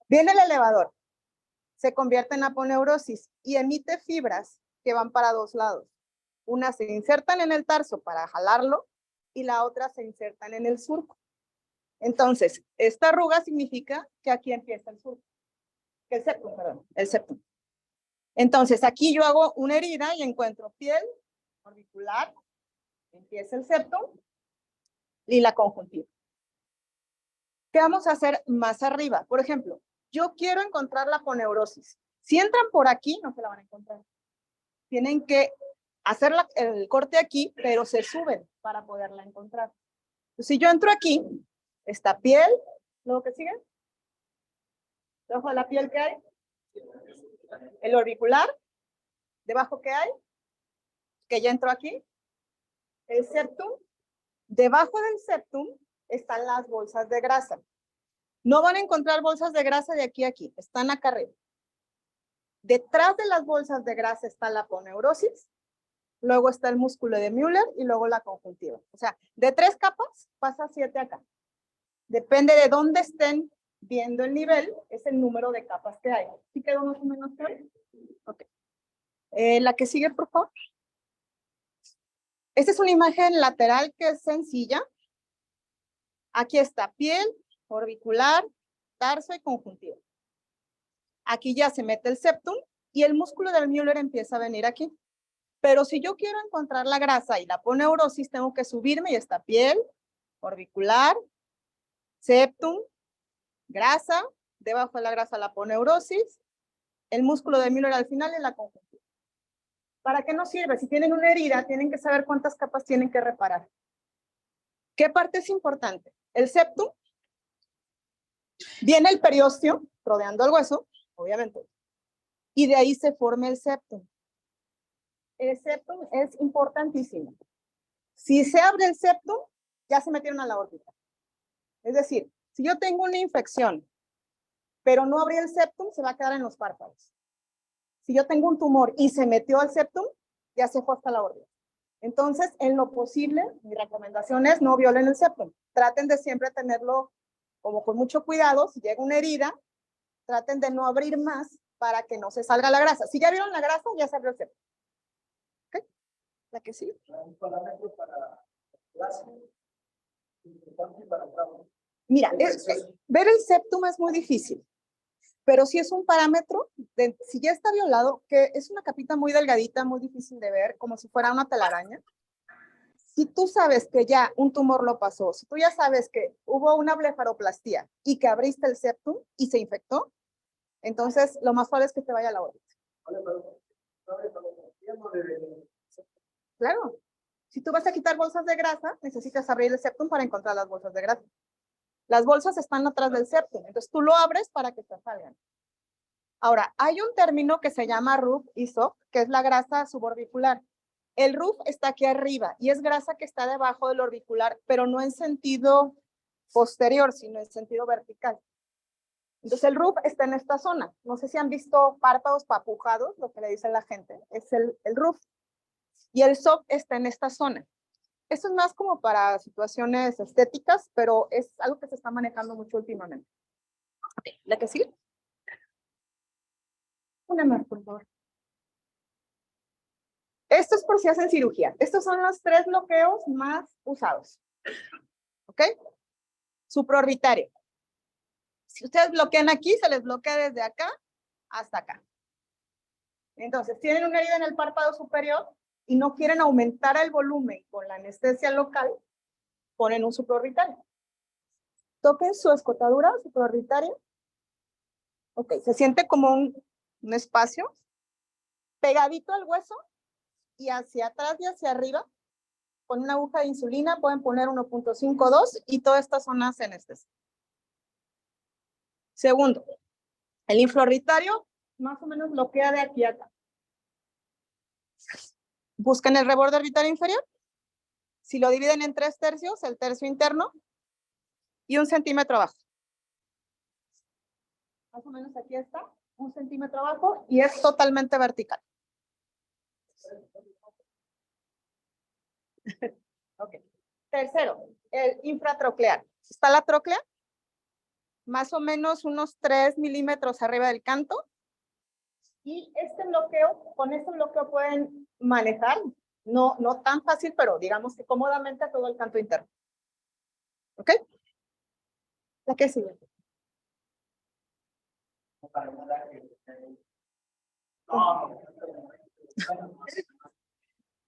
Viene el elevador, se convierte en aponeurosis y emite fibras que van para dos lados. Una se insertan en el tarso para jalarlo y la otra se insertan en el surco. Entonces, esta arruga significa que aquí empieza el surco. El septum, perdón, el septum. Entonces, aquí yo hago una herida y encuentro piel orbicular, empieza el septum y la conjuntiva. ¿Qué vamos a hacer más arriba? Por ejemplo, Yo quiero encontrar la aponeurosis. Si entran por aquí, no se la van a encontrar. Tienen que hacer el corte aquí, pero se suben para poderla encontrar. Entonces, si yo entro aquí, esta piel, luego que sigue, debajo de la piel que hay, el orbicular, debajo que hay, que ya entró aquí, el septum, debajo del septum están las bolsas de grasa. No van a encontrar bolsas de grasa de aquí a aquí, están acá arriba. Detrás de las bolsas de grasa está la aponeurosis, luego está el músculo de Müller y luego la conjuntiva. O sea, de 3 capas pasa 7 acá. Depende de dónde estén viendo el nivel, es el número de capas que hay. ¿Sí quedó más o menos claro? Ok. La que sigue, por favor. Esta es una imagen lateral que es sencilla. Aquí está piel, orbicular, tarso y conjuntiva. Aquí ya se mete el septum y el músculo del Müller empieza a venir aquí. Pero si yo quiero encontrar la grasa y la aponeurosis, tengo que subirme y está piel, orbicular, septum, grasa, debajo de la grasa la aponeurosis, el músculo de Müller al final y la conjuntiva. ¿Para qué nos sirve? Si tienen una herida, tienen que saber cuántas capas tienen que reparar. ¿Qué parte es importante? El septum, viene el periósteo rodeando el hueso, obviamente, y de ahí se forma el septum. El septum es importantísimo. Si se abre el septum, ya se metieron a la órbita. Es decir, si yo tengo una infección, pero no abrí el septum, se va a quedar en los párpados. Si yo tengo un tumor y se metió al septum, ya se fue hasta la órbita. Entonces, en lo posible, mi recomendación es no violen el septum. Traten de siempre tenerlo como con mucho cuidado. Si llega una herida, traten de no abrir más para que no se salga la grasa. Si ya vieron la grasa, ya se abrió el septum. ¿Ok? La que sigue. Un parámetro para grasa. Importante para trabajo. Mira, ver el septum es muy difícil, pero si es un parámetro, si ya está violado, que es una capita muy delgadita, muy difícil de ver, como si fuera una telaraña. Si tú sabes que ya un tumor lo pasó, si tú ya sabes que hubo una blefaroplastia y que abriste el septum y se infectó, entonces lo más probable es que te vaya a la órbita. Claro. Si tú vas a quitar bolsas de grasa, necesitas abrir el septum para encontrar las bolsas de grasa. Las bolsas están atrás del septum, entonces tú lo abres para que te salgan. Ahora, hay un término que se llama RUF y SOC, que es la grasa suborbicular. El RUF está aquí arriba y es grasa que está debajo del orbicular, pero no en sentido posterior, sino en sentido vertical. Entonces el RUF está en esta zona. No sé si han visto párpados papujados, lo que le dice la gente, es el RUF. Y el SOC está en esta zona. Esto es más como para situaciones estéticas, pero es algo que se está manejando mucho últimamente. Okay. ¿La que sigue? Una más, por favor. Esto es por si hacen cirugía. Estos son los 3 bloqueos más usados. ¿Ok? Supraorbitario. Si ustedes bloquean aquí, se les bloquea desde acá hasta acá. Entonces, tienen una herida en el párpado superior y no quieren aumentar el volumen con la anestesia local, ponen un supraorbitario. Toquen su escotadura supraorbitaria. Ok, se siente como un espacio pegadito al hueso y hacia atrás y hacia arriba. Con una aguja de insulina pueden poner 1.52 y toda esta zona se anestesia. Segundo, el infraorbitario más o menos bloquea de aquí a acá. Busquen el reborde orbitario inferior. Si lo dividen en 3/3, el tercio interno y 1 centímetro abajo. Más o menos aquí está, 1 centímetro abajo y es totalmente vertical. Ok. Tercero, el infratroclear. Está la tróclea, más o menos unos 3 milímetros arriba del canto. Y este bloqueo, con este bloqueo pueden manejar, no tan fácil, pero digamos que cómodamente todo el canto interno. ¿Ok? ¿La que sigue?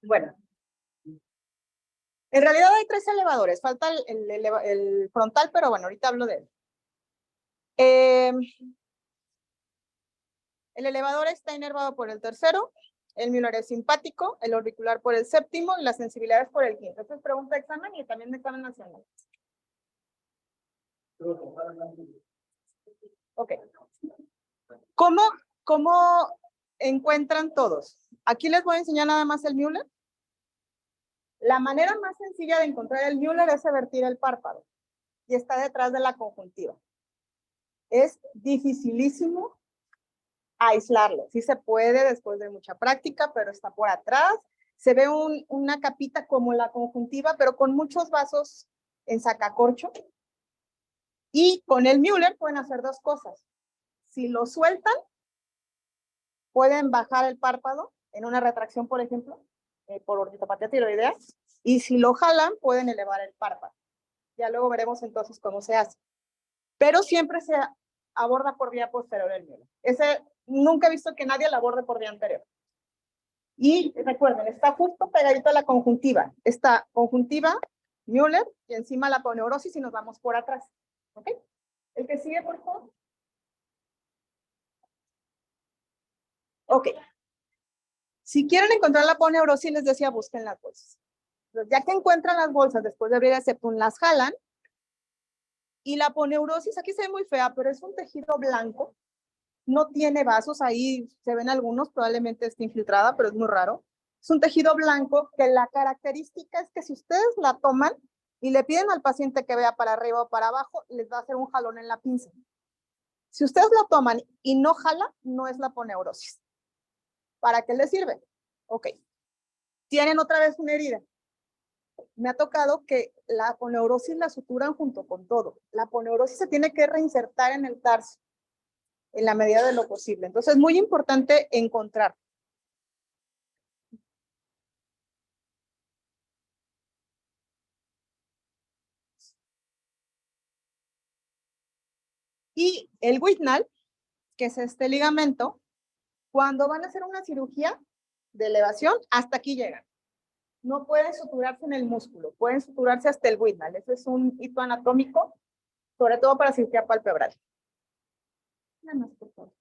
Bueno. En realidad hay 3 elevadores, falta el frontal, pero bueno, ahorita hablo de él. El elevador está inervado por el tercero, el Müller es simpático, el orbicular por el séptimo y la sensibilidad es por el quinto. Esta es pregunta de examen y también de examen nacional. Ok. ¿Cómo encuentran todos? Aquí les voy a enseñar nada más el Müller. La manera más sencilla de encontrar el Müller es revertir el párpado y está detrás de la conjuntiva. Es dificilísimo aislarlo. Sí se puede después de mucha práctica, pero está por atrás. Se ve una capita como la conjuntiva, pero con muchos vasos en sacacorcho. Y con el Müller pueden hacer dos cosas. Si lo sueltan, pueden bajar el párpado en una retracción, por ejemplo, por orbitopatía tiroidea. Y si lo jalan, pueden elevar el párpado. Ya luego veremos entonces cómo se hace. Pero siempre se aborda por vía posterior el Müller. Nunca he visto que nadie lo aborde por vía anterior. Y recuerden, está justo pegadito a la conjuntiva. Esta conjuntiva, Müller, y encima la aponeurosis y nos vamos por atrás. ¿Ok? El que sigue, por favor. Ok. Si quieren encontrar la aponeurosis, les decía, busquen las bolsas. Entonces, ya que encuentran las bolsas después de abrir el septum, las jalan. Y la aponeurosis, aquí se ve muy fea, pero es un tejido blanco. No tiene vasos, ahí se ven algunos, probablemente esté infiltrada, pero es muy raro. Es un tejido blanco que la característica es que si ustedes la toman y le piden al paciente que vea para arriba o para abajo, les va a hacer un jalón en la pinza. Si ustedes la toman y no jala, no es la aponeurosis. ¿Para qué les sirve? Ok. Tienen otra vez una herida. Me ha tocado que la aponeurosis la suturan junto con todo. La aponeurosis se tiene que reinsertar en el tarso en la medida de lo posible. Entonces es muy importante encontrar. Y el Whitnall, que es este ligamento, cuando van a hacer una cirugía de elevación, hasta aquí llegan. No pueden suturarse en el músculo, pueden suturarse hasta el Whitnall. Ese es un hito anatómico, sobre todo para cirugía palpebral. Nada más, por favor.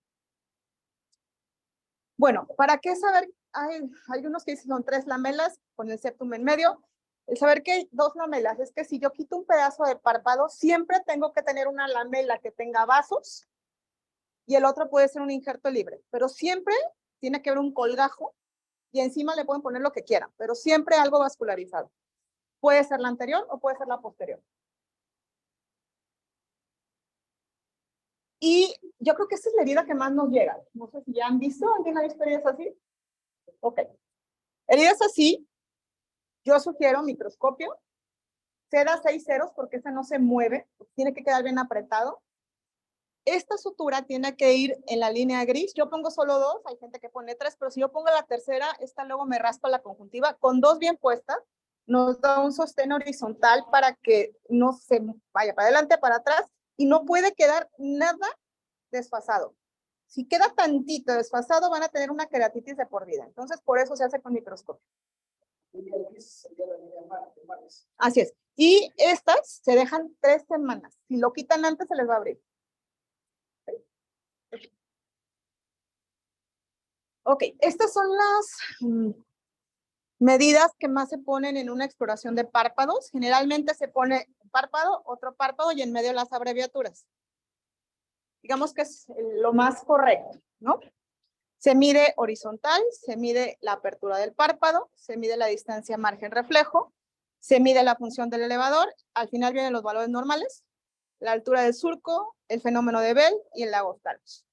Bueno, ¿para qué saber? Hay unos que dicen son 3 lamelas con el septum en medio. El saber que hay 2 lamelas es que si yo quito un pedazo de párpado, siempre tengo que tener una lamela que tenga vasos y el otro puede ser un injerto libre, pero siempre tiene que haber un colgajo y encima le pueden poner lo que quieran, pero siempre algo vascularizado. Puede ser la anterior o puede ser la posterior. Y yo creo que esta es la herida que más nos llega. No sé si ya han visto, ¿alguien ha visto heridas así? Ok. Heridas así, yo sugiero microscopio, seda 6 ceros porque esa no se mueve, tiene que quedar bien apretado. Esta sutura tiene que ir en la línea gris. Yo pongo solo 2, hay gente que pone 3, pero si yo pongo la tercera, esta luego me raspa la conjuntiva. Con 2 bien puestas, nos da un sostén horizontal para que no se vaya para adelante, para atrás, y no puede quedar nada desfasado. Si queda tantito desfasado, van a tener una queratitis de por vida. Entonces, por eso se hace con microscopio. Así es. Y estas se dejan 3 semanas. Si lo quitan antes, se les va a abrir. Ok, estas son las medidas que más se ponen en una exploración de párpados. Generalmente se pone un párpado, otro párpado y en medio las abreviaturas. Digamos que es lo más correcto, ¿no? Se mide horizontal, se mide la apertura del párpado, se mide la distancia margen-reflejo, se mide la función del elevador, al final vienen los valores normales, la altura del surco, el fenómeno de Bell y el lago Talos.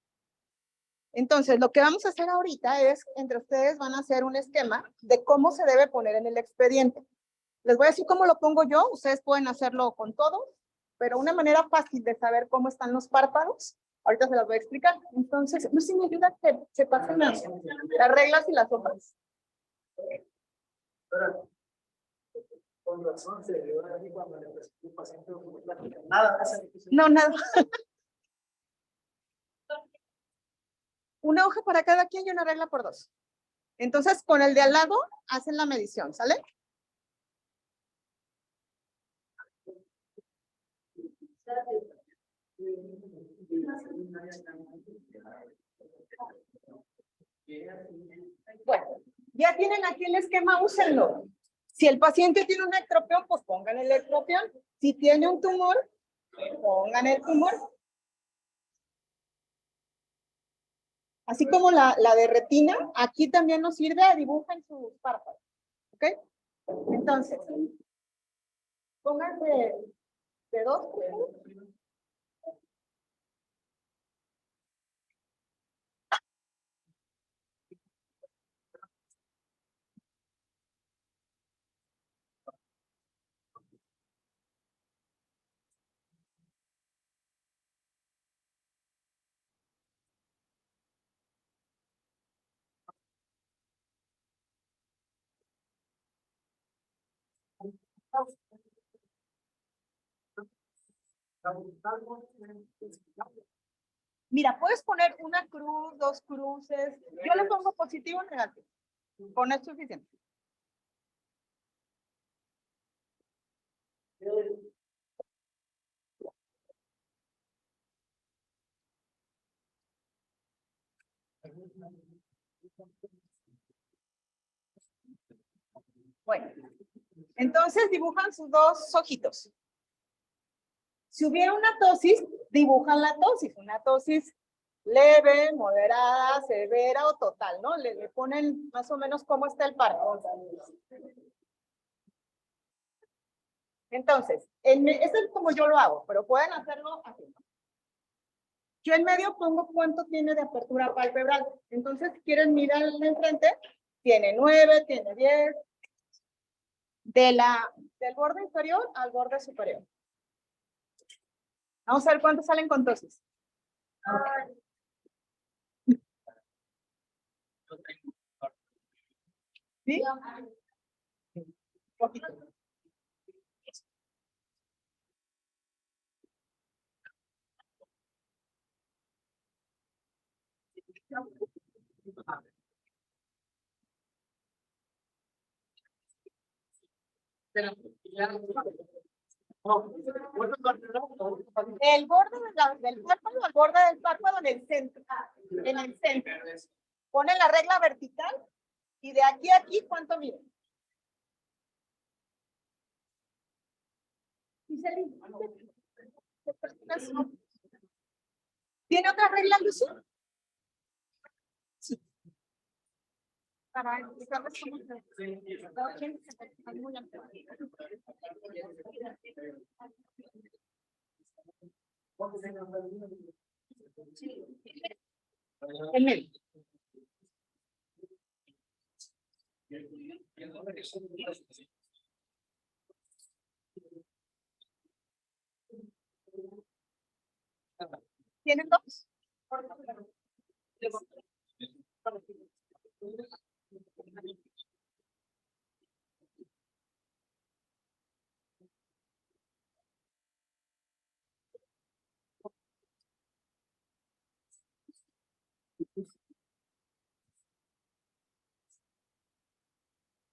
Entonces, lo que vamos a hacer ahorita es, entre ustedes van a hacer un esquema de cómo se debe poner en el expediente. Les voy a decir cómo lo pongo yo, ustedes pueden hacerlo con todo, pero una manera fácil de saber cómo están los párpados, ahorita se las voy a explicar. Entonces, no sé si me ayuda que se pasen las reglas y las hojas. Con razón se le va a decir cuando le presentó un paciente nada. No, nada. Una hoja para cada quien y una regla por 2. Entonces, con el de al lado, hacen la medición, ¿sale? Bueno, ya tienen aquí el esquema, úsenlo. Si el paciente tiene un ectropión, pues pongan el ectropión. Si tiene un tumor, pongan el tumor. Así como la de retina, aquí también nos sirve, dibujen sus párpados. ¿Ok? Entonces, pónganse de dos. Mira, puedes poner una cruz, dos cruces. Yo le pongo positivo o negativo. Con esto es suficiente. Bueno, entonces dibujan sus dos ojitos. Si hubiera una tosis, dibujan la tosis. Una tosis leve, moderada, severa o total, ¿no? Le ponen más o menos cómo está el párpado. Entonces, esto es como yo lo hago, pero pueden hacerlo así, ¿no? Yo en medio pongo cuánto tiene de apertura palpebral. Entonces, si quieren mirar de enfrente, tiene 9, tiene 10. Del borde inferior al borde superior. Vamos a ver cuántos salen con tosis. ¿Sí? Poquito. El borde del párpado, al borde del párpado en el centro. En el centro. Ponen la regla vertical y de aquí a aquí, ¿cuánto mide? ¿Tiene otra regla, Lucy? Sí. Para explicarles cómo se... En el. ¿Tienen dos?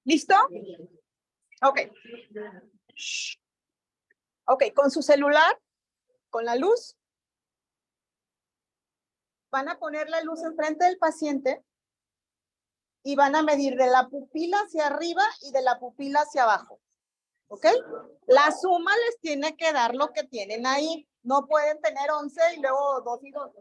¿Listo? Ok. Ok, con su celular, con la luz, van a poner la luz enfrente del paciente y van a medir de la pupila hacia arriba y de la pupila hacia abajo. ¿Ok? La suma les tiene que dar lo que tienen ahí. No pueden tener 11 y luego 2 y 2.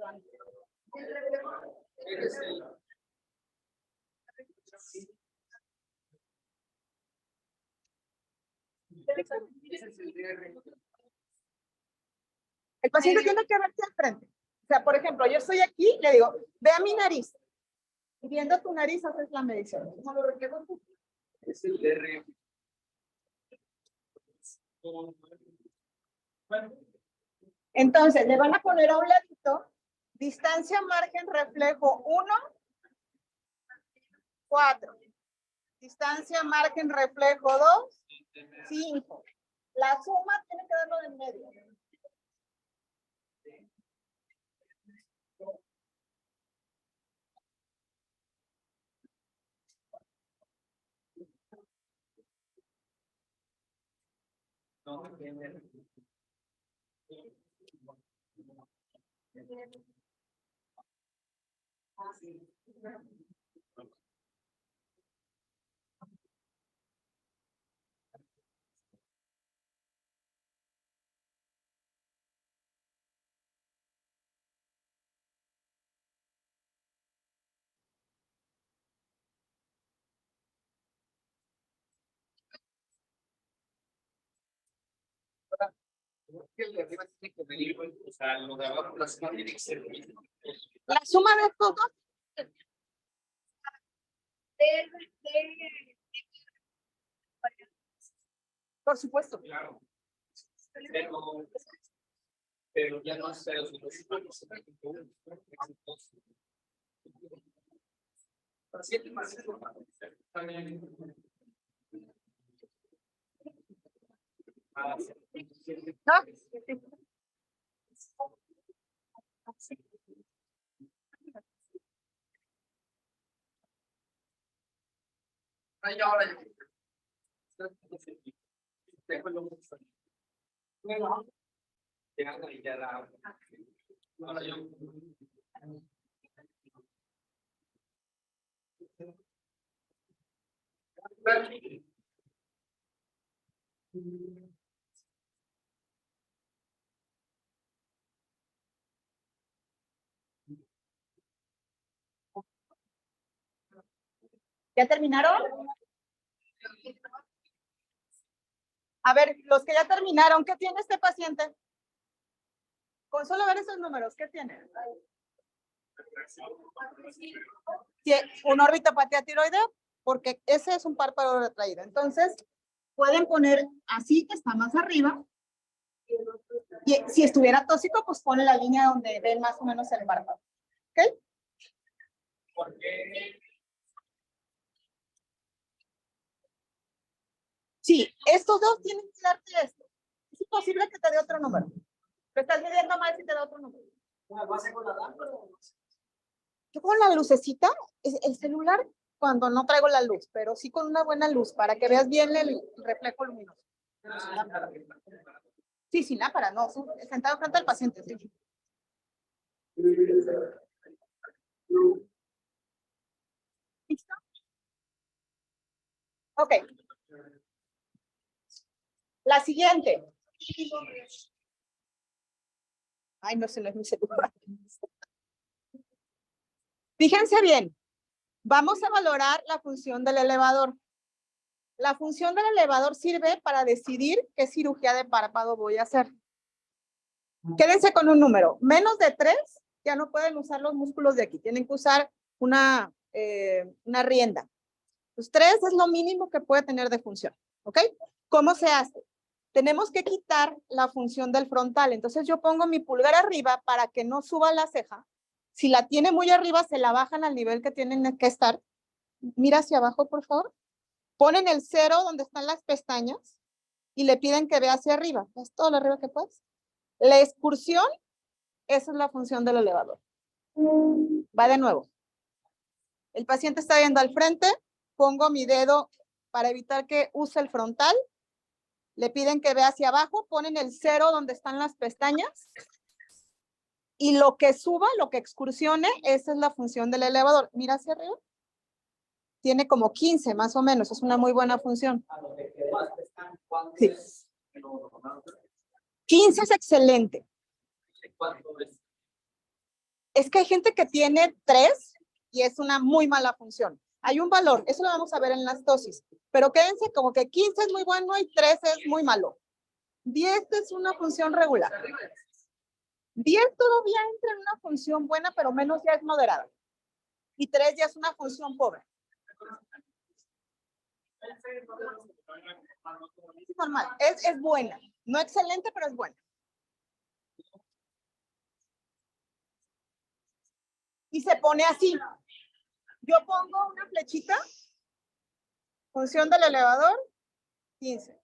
El paciente tiene que verse al frente. O sea, por ejemplo, yo estoy aquí, le digo, ve a mi nariz. Y viendo tu nariz haces la medición. ¿Cómo lo requiero? Es el R. Entonces, le van a poner a un ladito distancia, margen, reflejo 1, 4. Distancia, margen, reflejo 2, 5. La suma tiene que darlo en medio. La suma de estos dos. Por supuesto. Claro. Pero ya no sé. ¿No? ¿Ya terminaron? A ver, los que ya terminaron, ¿qué tiene este paciente? Con solo ver esos números, ¿qué tiene? Sí, una orbitopatía tiroidea, porque ese es un párpado retraído. Entonces, pueden poner así, que está más arriba. Y si estuviera tóxico, pues pone la línea donde ven más o menos el párpado. ¿Ok? Sí, estos dos tienen que darte esto. Es imposible que te dé otro número. Lo estás midiendo mal si te da otro número. Yo con la lucecita, el celular cuando no traigo la luz, pero sí con una buena luz para que veas bien el reflejo luminoso. Sí, sin lámpara, no, sentado frente al paciente. Sí. ¿Listo? Ok. La siguiente. Ay, no sé, no es mi celular. Fíjense bien. Vamos a valorar la función del elevador. La función del elevador sirve para decidir qué cirugía de párpado voy a hacer. Quédense con un número. Menos de 3, ya no pueden usar los músculos de aquí. Tienen que usar una rienda. Pues 3 es lo mínimo que puede tener de función. ¿Ok? ¿Cómo se hace? Tenemos que quitar la función del frontal. Entonces yo pongo mi pulgar arriba para que no suba la ceja. Si la tiene muy arriba, se la bajan al nivel que tienen que estar. Mira hacia abajo, por favor. Ponen el 0 donde están las pestañas y le piden que vea hacia arriba. ¿Ves todo lo arriba que puedes? La excursión, esa es la función del elevador. Va de nuevo. El paciente está viendo al frente, pongo mi dedo para evitar que use el frontal. Le piden que vea hacia abajo, ponen el 0 donde están las pestañas. Y lo que suba, lo que excursione, esa es la función del elevador. Mira hacia arriba. Tiene como 15 más o menos, es una muy buena función. Sí. 15 es excelente. Es que hay gente que tiene 3 y es una muy mala función. Hay un valor, eso lo vamos a ver en las dosis, pero quédense como que 15 es muy bueno y 3 es muy malo. 10 es una función regular. 10 todavía entra en una función buena, pero menos ya es moderada. Y 3 ya es una función pobre. Es normal, es buena. No excelente, pero es buena. Y se pone así. Yo pongo una flechita, función del elevador, 15.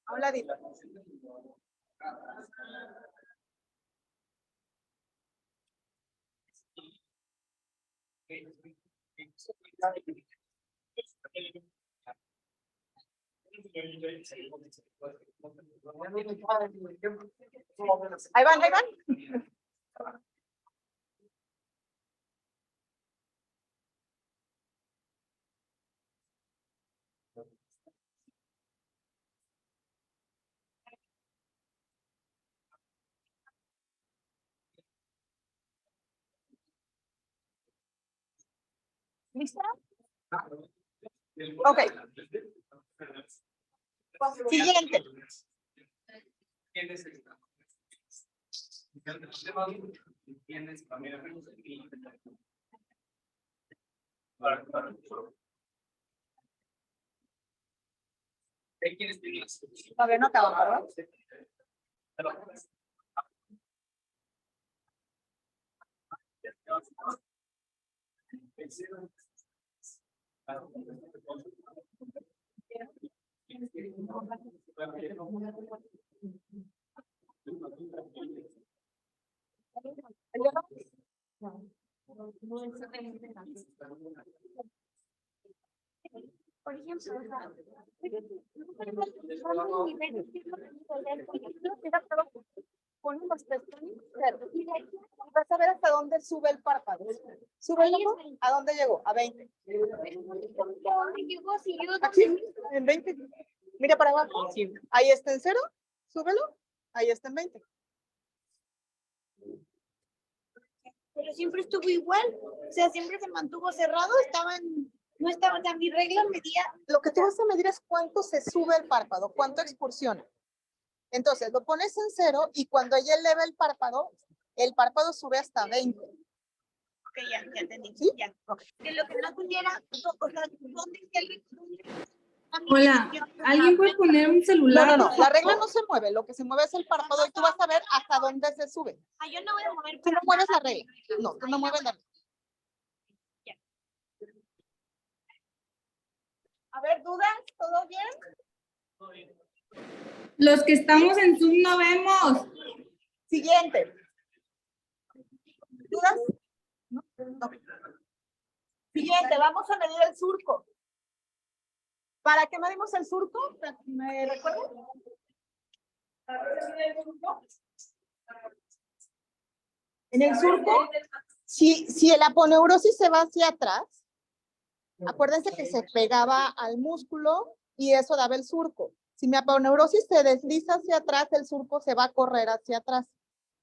A un ladito. Ahí van, ahí van. ¿Lista? Ok. Siguiente. Todavía no acabo, ¿verdad? Por ejemplo, Pon los pestañas y vas a ver hasta dónde sube el párpado. Súbelo. ¿A dónde llegó? A 20. Aquí, en 20. Mira para abajo. Ahí está en 0. Súbelo. Ahí está en 20. Pero siempre estuvo igual, o sea, siempre se mantuvo cerrado, no estaba, o sea, mi regla medía. Lo que tú vas a medir es cuánto se sube el párpado, cuánto excursiona. Entonces, lo pones en 0 y cuando ella eleva el párpado sube hasta 20. Ok, ya entendí. ¿Sí? Ya. Okay. Que lo que no tuviera, o sea, ¿dónde está el Hola, ¿alguien puede poner un celular? No, la regla no se mueve, lo que se mueve es el párpado y tú vas a ver hasta dónde se sube. Ah, yo no voy a mover. Tú no mueves la regla. No, tú no mueves la regla. A ver, ¿dudas? ¿Todo bien? Los que estamos en Zoom no vemos. Siguiente. ¿Dudas? No. Siguiente, vamos a medir el surco. ¿Para qué medimos el surco? ¿Me recuerdan? ¿Para qué se mide el surco? En el surco, si el aponeurosis se va hacia atrás, acuérdense que se pegaba al músculo y eso daba el surco. Si mi aponeurosis se desliza hacia atrás, el surco se va a correr hacia atrás.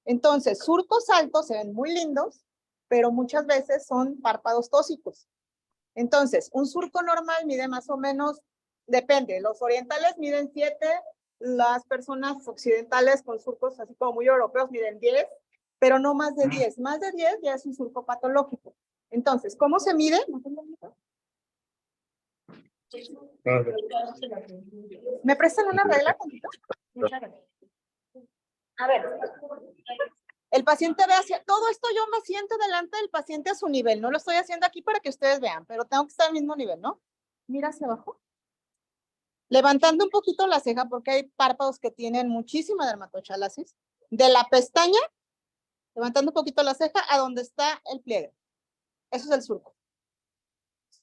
Entonces, surcos altos se ven muy lindos, pero muchas veces son párpados tóxicos. Entonces, un surco normal mide más o menos, depende, los orientales miden 7, las personas occidentales con surcos así como muy europeos miden 10, pero no más de 10. Más de 10 ya es un surco patológico. Entonces, ¿cómo se mide? ¿Me prestan una regla? A ver. El paciente ve hacia, todo esto yo me siento delante del paciente a su nivel, no lo estoy haciendo aquí para que ustedes vean, pero tengo que estar al mismo nivel, ¿no? Mira hacia abajo. Levantando un poquito la ceja porque hay párpados que tienen muchísima dermatochalasis. De la pestaña, levantando un poquito la ceja a donde está el pliegue. Eso es el surco.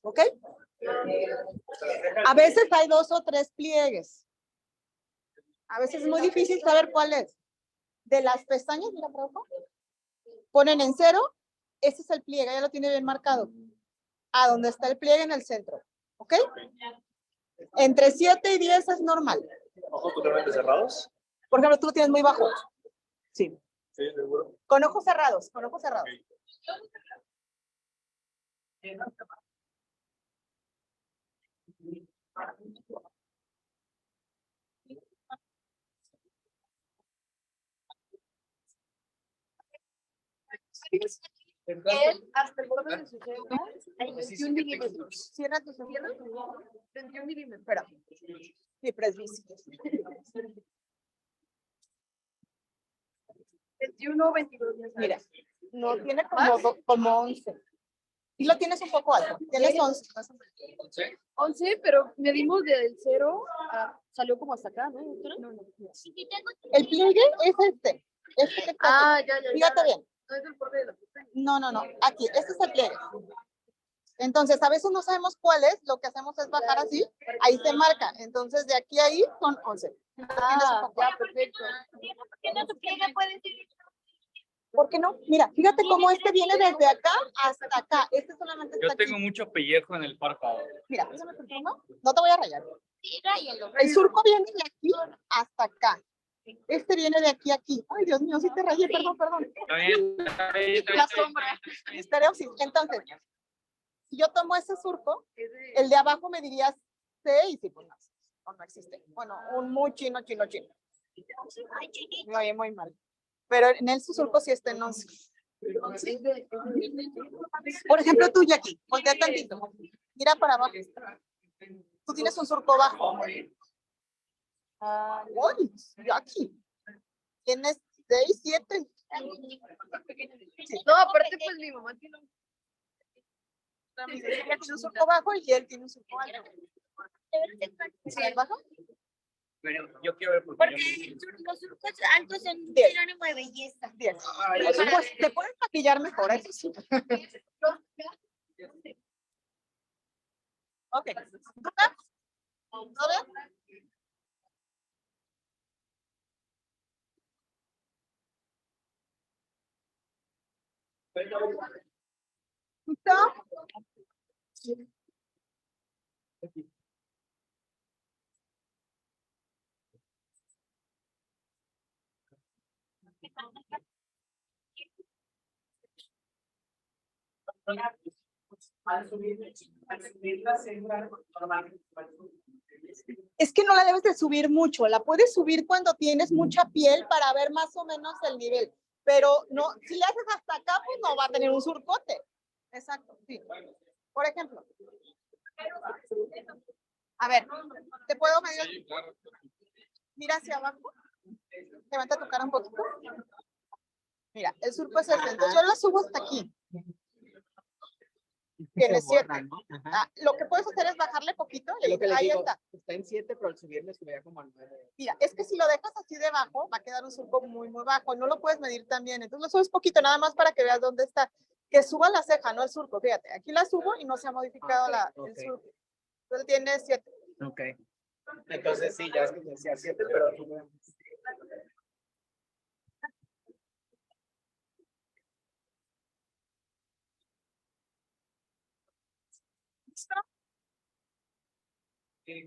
¿Ok? A veces hay 2 o 3 pliegues. A veces es muy difícil saber cuál es. De las pestañas, mira por abajo, ponen en 0, ese es el pliegue, ya lo tiene bien marcado. A donde está el pliegue en el centro. ¿Ok? Entre 7 y 10 es normal. ¿Ojos totalmente cerrados? Por ejemplo, tú lo tienes muy bajo. Sí. Sí, seguro. Con ojos cerrados, con ojos cerrados. Él, hasta el borde de su ceja, hay 21 milímetros. Cierra tus ojos. 21 milímetros. Espera. Sí, presbicio. 21 o 22. Mira, no tiene como 11. Y lo tienes un poco alto. Tienes 11. 11, pero medimos del 0 a, salió como hasta acá, ¿no, doctora? No. El pliegue es este. Este que está aquí. Ya. Fíjate bien. No es el borde de la pestaña. No. Aquí, este es el pliegue. Entonces, a veces no sabemos cuál es. Lo que hacemos es bajar así. Ahí se marca. Entonces, de aquí a ahí son 11. Ya, perfecto. ¿Por qué no tu pliegue puede ser? ¿Por qué no? Mira, fíjate cómo este viene desde acá hasta acá. Este solamente está Yo tengo aquí. mucho pellejo en el párpado. Mira, pásame por favor, no te voy a rayar. Sí, ráyalo. El surco viene de aquí hasta acá. Este viene de aquí a aquí. Ay, Dios mío, sí te rayé, perdón. Está bien. La sombra. Estereosis. Entonces, Si yo tomo ese surco, el de abajo me diría 6 y pues no existe. Bueno, un muy chino. Me oye muy mal. Pero en el surco sí está en 11. Por ejemplo, tú, Jackie, voltea tantito. Mira para abajo. Tú tienes un surco bajo. Uy, Jackie. Tienes 6, 7. No, aparte, pues mi mamá tiene un. Ella tiene un surco bajo y él tiene un surco alto. ¿Sí, el bajo? Pero yo quiero ver Porque los surcos altos son Bien. sinónimo de belleza. 10. Pues te puedes maquillar mejor, eso sí. Ok. ¿Todo bien? ¿Listo? Es que no la debes de subir mucho, la puedes subir cuando tienes mucha piel para ver más o menos el nivel, pero no, si le haces hasta acá, pues no va a tener un surcote. Exacto, sí. Por ejemplo, a ver, ¿te puedo medir? Mira hacia abajo, levanta tu cara un poquito. Mira, el surco es este, entonces yo lo subo hasta aquí. Tiene 7. Lo que puedes hacer es bajarle poquito y ahí está. Está en 7, pero al subirle subía como al 9. Mira, es que si lo dejas así debajo, va a quedar un surco muy bajo. No lo puedes medir tan bien. Entonces lo subes poquito, nada más para que veas dónde está. Que suba la ceja, no el surco. Fíjate, aquí la subo y no se ha modificado el surco. Entonces tiene 7. Ok. Entonces sí, ya es que decía 7, pero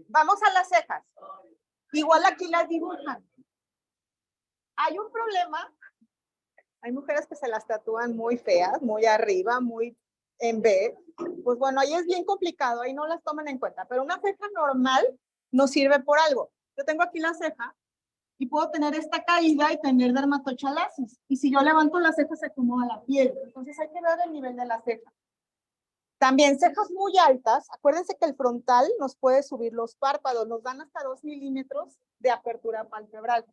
Vamos a las cejas. Igual aquí las dibujan. Hay un problema. Hay mujeres que se las tatúan muy feas, muy arriba, muy en B. Pues bueno, ahí es bien complicado, ahí no las toman en cuenta. Pero una ceja normal nos sirve por algo. Yo tengo aquí la ceja y puedo tener esta caída y tener dermatochalasis. Y si yo levanto la ceja, se acomoda la piel. Entonces hay que ver el nivel de la ceja. También cejas muy altas. Acuérdense que el frontal nos puede subir los párpados. Nos dan hasta 2 milímetros de apertura palpebral.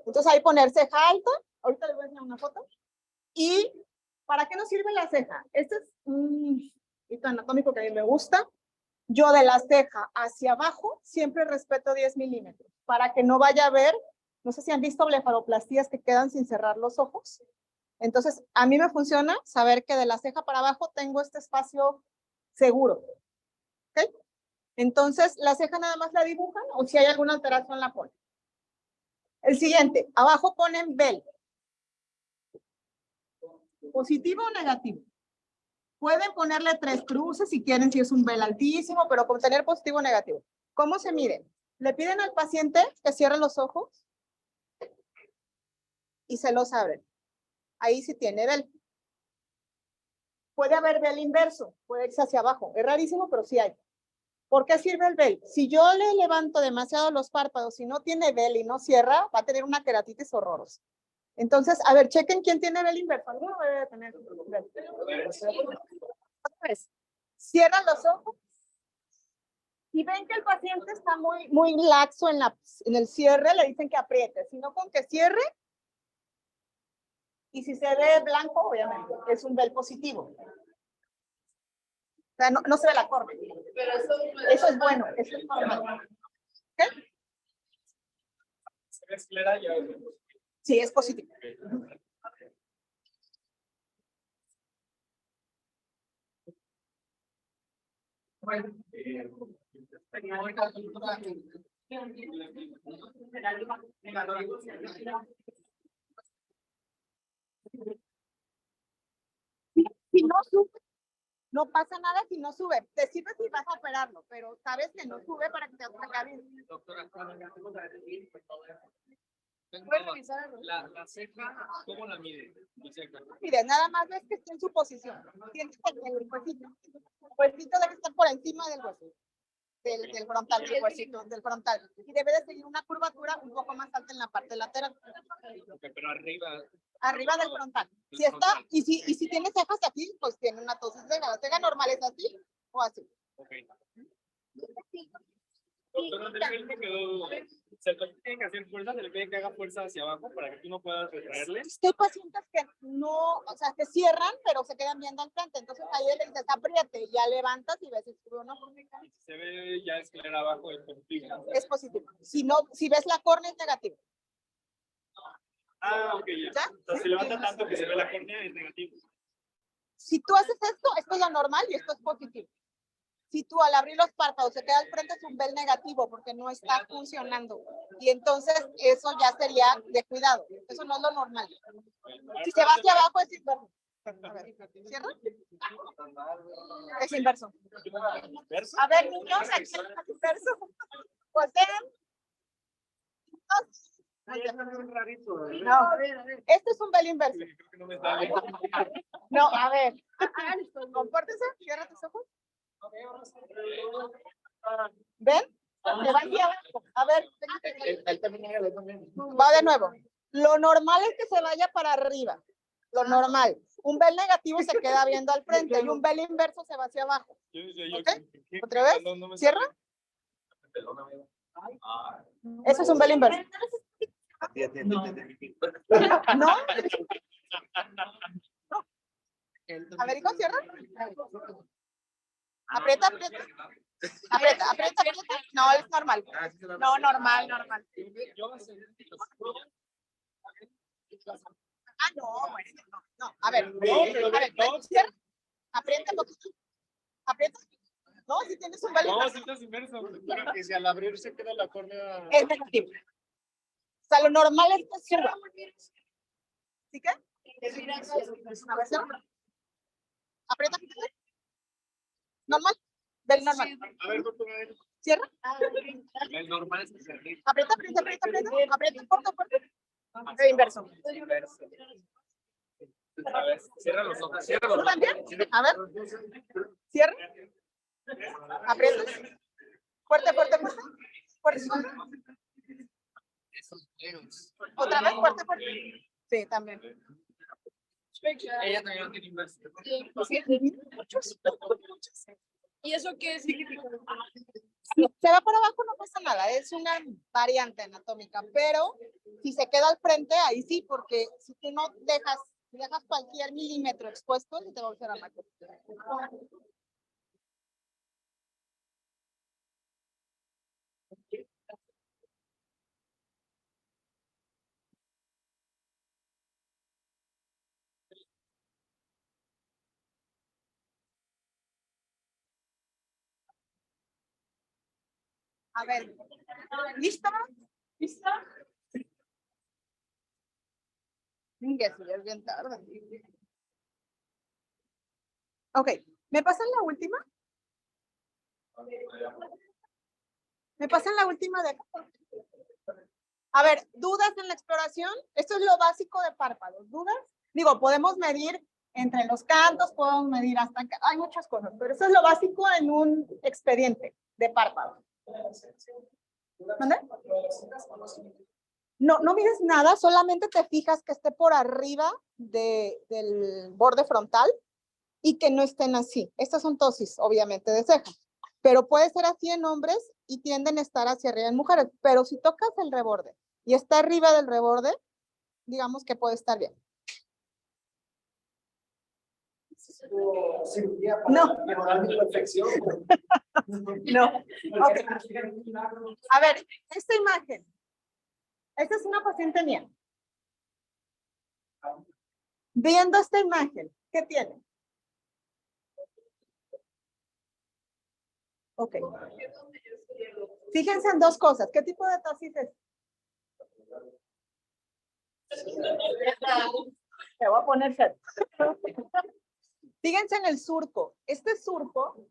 Entonces ahí poner ceja alta. Ahorita les voy a enseñar una foto. ¿Y para qué nos sirve la ceja? Este es un hito anatómico que a mí me gusta. Yo de la ceja hacia abajo siempre respeto 10 milímetros para que no vaya a haber, no sé si han visto blefaroplastías que quedan sin cerrar los ojos. Entonces, a mí me funciona saber que de la ceja para abajo tengo este espacio seguro. ¿Ok? Entonces, la ceja nada más la dibujan o si hay alguna alteración la ponen. El siguiente, abajo ponen bel. ¿Positivo o negativo? Pueden ponerle 3 cruces si quieren, si es un bel altísimo, pero con tener positivo o negativo. ¿Cómo se mide? Le piden al paciente que cierre los ojos y se los abren. Ahí sí tiene bel. Puede haber bel inverso, puede irse hacia abajo. Es rarísimo, pero sí hay. ¿Por qué sirve el bel? Si yo le levanto demasiado los párpados y no tiene bel y no cierra, va a tener una queratitis horrorosa. Entonces, a ver, chequen quién tiene bel inverso. Alguno debe de tener bel. Otra vez. Cierran los ojos. Si ven que el paciente está muy laxo en el cierre, le dicen que apriete. Si no, con que cierre. Y si se ve blanco, obviamente, es un bel positivo. O sea, no se ve la corte. Eso es bueno, eso es normal. ¿Okay? ¿Es clara ya? Sí, es positivo. Bueno, si no sube, no pasa nada si no sube. Te sirve si vas a operarlo, pero sabes que no sube para que te haga bien. doctora, Puedes revisar, ¿no? La ceja, ¿cómo la mide? La ceja. Mire, nada más ves que está en su posición. Tienes el huesito debe estar por encima del hueso. Del frontal, del huesito, del frontal. Y debe de seguir una curvatura un poco más alta en la parte lateral. Okay, pero arriba. Arriba del frontal. Si está, y si tiene cejas aquí, pues tiene una tosis ceja. La ceja normal es así o así. Ok. Donde el pelo quedó, se le tiene que hacer fuerza, se le pide que haga fuerza hacia abajo para que tú no puedas retraerle. Es que hay pacientes que no, o sea, se cierran, pero se quedan viendo al frente. Entonces ahí le dices, apriete, ya levantas y ves si sube o no. Y si se ve ya escalera abajo, es positivo. Es positivo. Si no, si ves la córnea, es negativo. Ah, ok, ya. ¿Ya? Entonces se levanta tanto que se ve la córnea, es negativo. Si tú haces esto es lo normal y esto es positivo. Si tú al abrir los párpados se queda al frente, es un bel negativo porque no está funcionando. Y entonces eso ya sería de cuidado. Eso no es lo normal. Si se va hacia abajo es inverso. A ver, ¿cierra? Es inverso. A ver, niños, aquí es inverso. Pues no, A ver, este es un bel inverso. Creo que no me está viendo. No, a ver. Compórtese, cierra tus ojos. ¿Ven? Se va hacia abajo. A ver, va de nuevo. Lo normal es que se vaya para arriba. Lo normal. Un bel negativo se queda viendo al frente y un bel inverso se va hacia abajo. ¿Ok? ¿Otra vez? ¿Cierra? Eso es un bel inverso. ¿No? A ver, hijo, cierra. Aprieta, aprieta. Aprieta, aprieta, aprieta. No, es normal. No, normal, normal. Ah, no, bueno, no. A ver, cierra. Aprieta un poquito. Aprieta. No, si tienes un bel inverso. No, si estás inverso. Pero que si al abrir se queda la córnea. Es negativo. O sea, lo normal es que suba. ¿Sí qué? A ver, cierra. Aprieta. Normal. Del normal. A ver, doctora. Cierra. El normal es que se ríe. Aprieta, aprieta, aprieta, aprieta. Aprieta, corta, corta. Inverso. A ver, cierra los ojos. Cierra los ¿Tú ojos. también? A ver. Cierra. Aprieta. Fuerte, fuerte, fuerte. Fuerte. Otra vez, fuerte, fuerte. Sí, también. Ella también lo tiene inverso. Muchos. ¿y eso qué significa? Si se va por abajo no pasa nada, es una variante anatómica, pero si se queda al frente, ahí sí, porque si tú no dejas cualquier milímetro expuesto, se te va a volver a marcar. A ver, ¿listo? ¿Listo? Que sí, es bien tarde. Ok, ¿me pasan la última? ¿Me pasan la última de... A ver, ¿dudas en la exploración? Esto es lo básico de párpados. ¿Dudas? Digo, podemos medir entre los cantos, podemos medir hasta acá. Hay muchas cosas, pero eso es lo básico en un expediente de párpados. ¿Mande? No, no mides nada, solamente te fijas que esté por arriba del borde frontal y que no estén así. Estas son tosis, obviamente, de ceja. Pero puede ser así en hombres y tienden a estar hacia arriba en mujeres. Pero si tocas el reborde y está arriba del reborde, digamos que puede estar bien. No. No. Okay. A ver, esta imagen. Esta es una paciente mía. Viendo esta imagen, ¿qué tiene? Ok. Fíjense en dos cosas. ¿Qué tipo de tosis es? Te voy a poner set. Fíjense en el surco. Este surco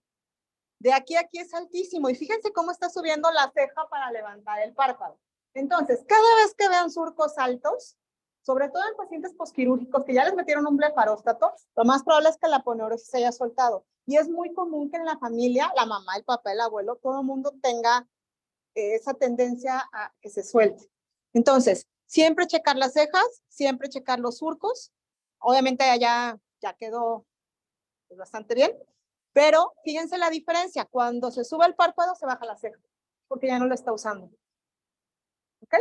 de aquí a aquí es altísimo y fíjense cómo está subiendo la ceja para levantar el párpado. Entonces, cada vez que vean surcos altos, sobre todo en pacientes posquirúrgicos que ya les metieron un blefaróstato, lo más probable es que la aponeurosis se haya soltado. Y es muy común que en la familia, la mamá, el papá, el abuelo, todo el mundo tenga esa tendencia a que se suelte. Entonces, siempre checar las cejas, siempre checar los surcos. Obviamente allá ya quedó bastante bien, pero fíjense la diferencia. Cuando se sube el párpado, se baja la ceja, porque ya no lo está usando. ¿Ok?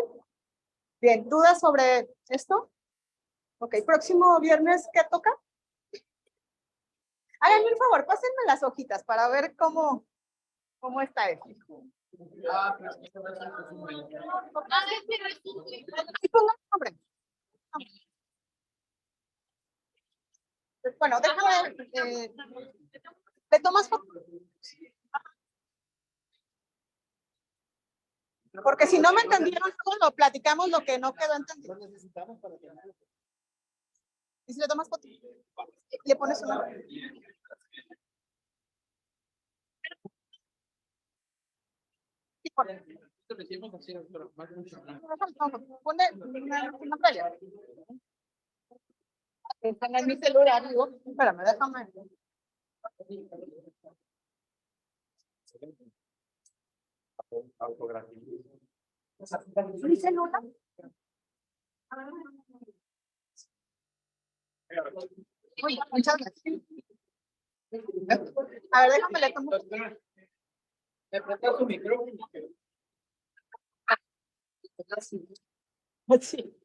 Bien, ¿dudas sobre esto? Ok, próximo viernes, ¿qué toca? Háganme un favor, pásenme las hojitas para ver cómo está esto. Sí, pongan el nombre. Bueno, déjame. ¿Le tomas foto? Porque si no me entendieron, todo lo platicamos lo que no quedó entendido. ¿Y si le tomas foto? ¿Le pones su nombre? Sí, ponle. Ponle una playa. Están en mi celular, digo, espérame, déjame. ¿Mi celular? Uy, muchas gracias. A ver, déjame le tomo. ¿Me prestas tu micrófono? Sí.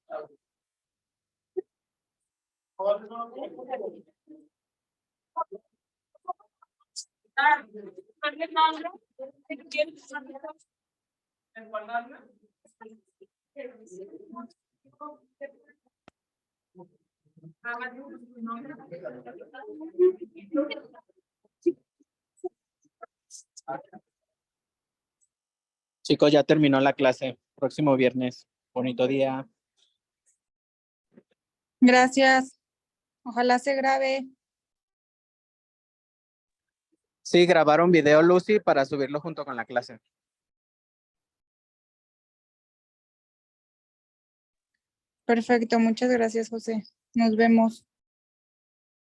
Chicos, ya terminó la clase. Próximo viernes. Bonito día. Gracias. Ojalá se grabe. Sí, grabaron video, Lucy, para subirlo junto con la clase. Perfecto, muchas gracias, José. Nos vemos.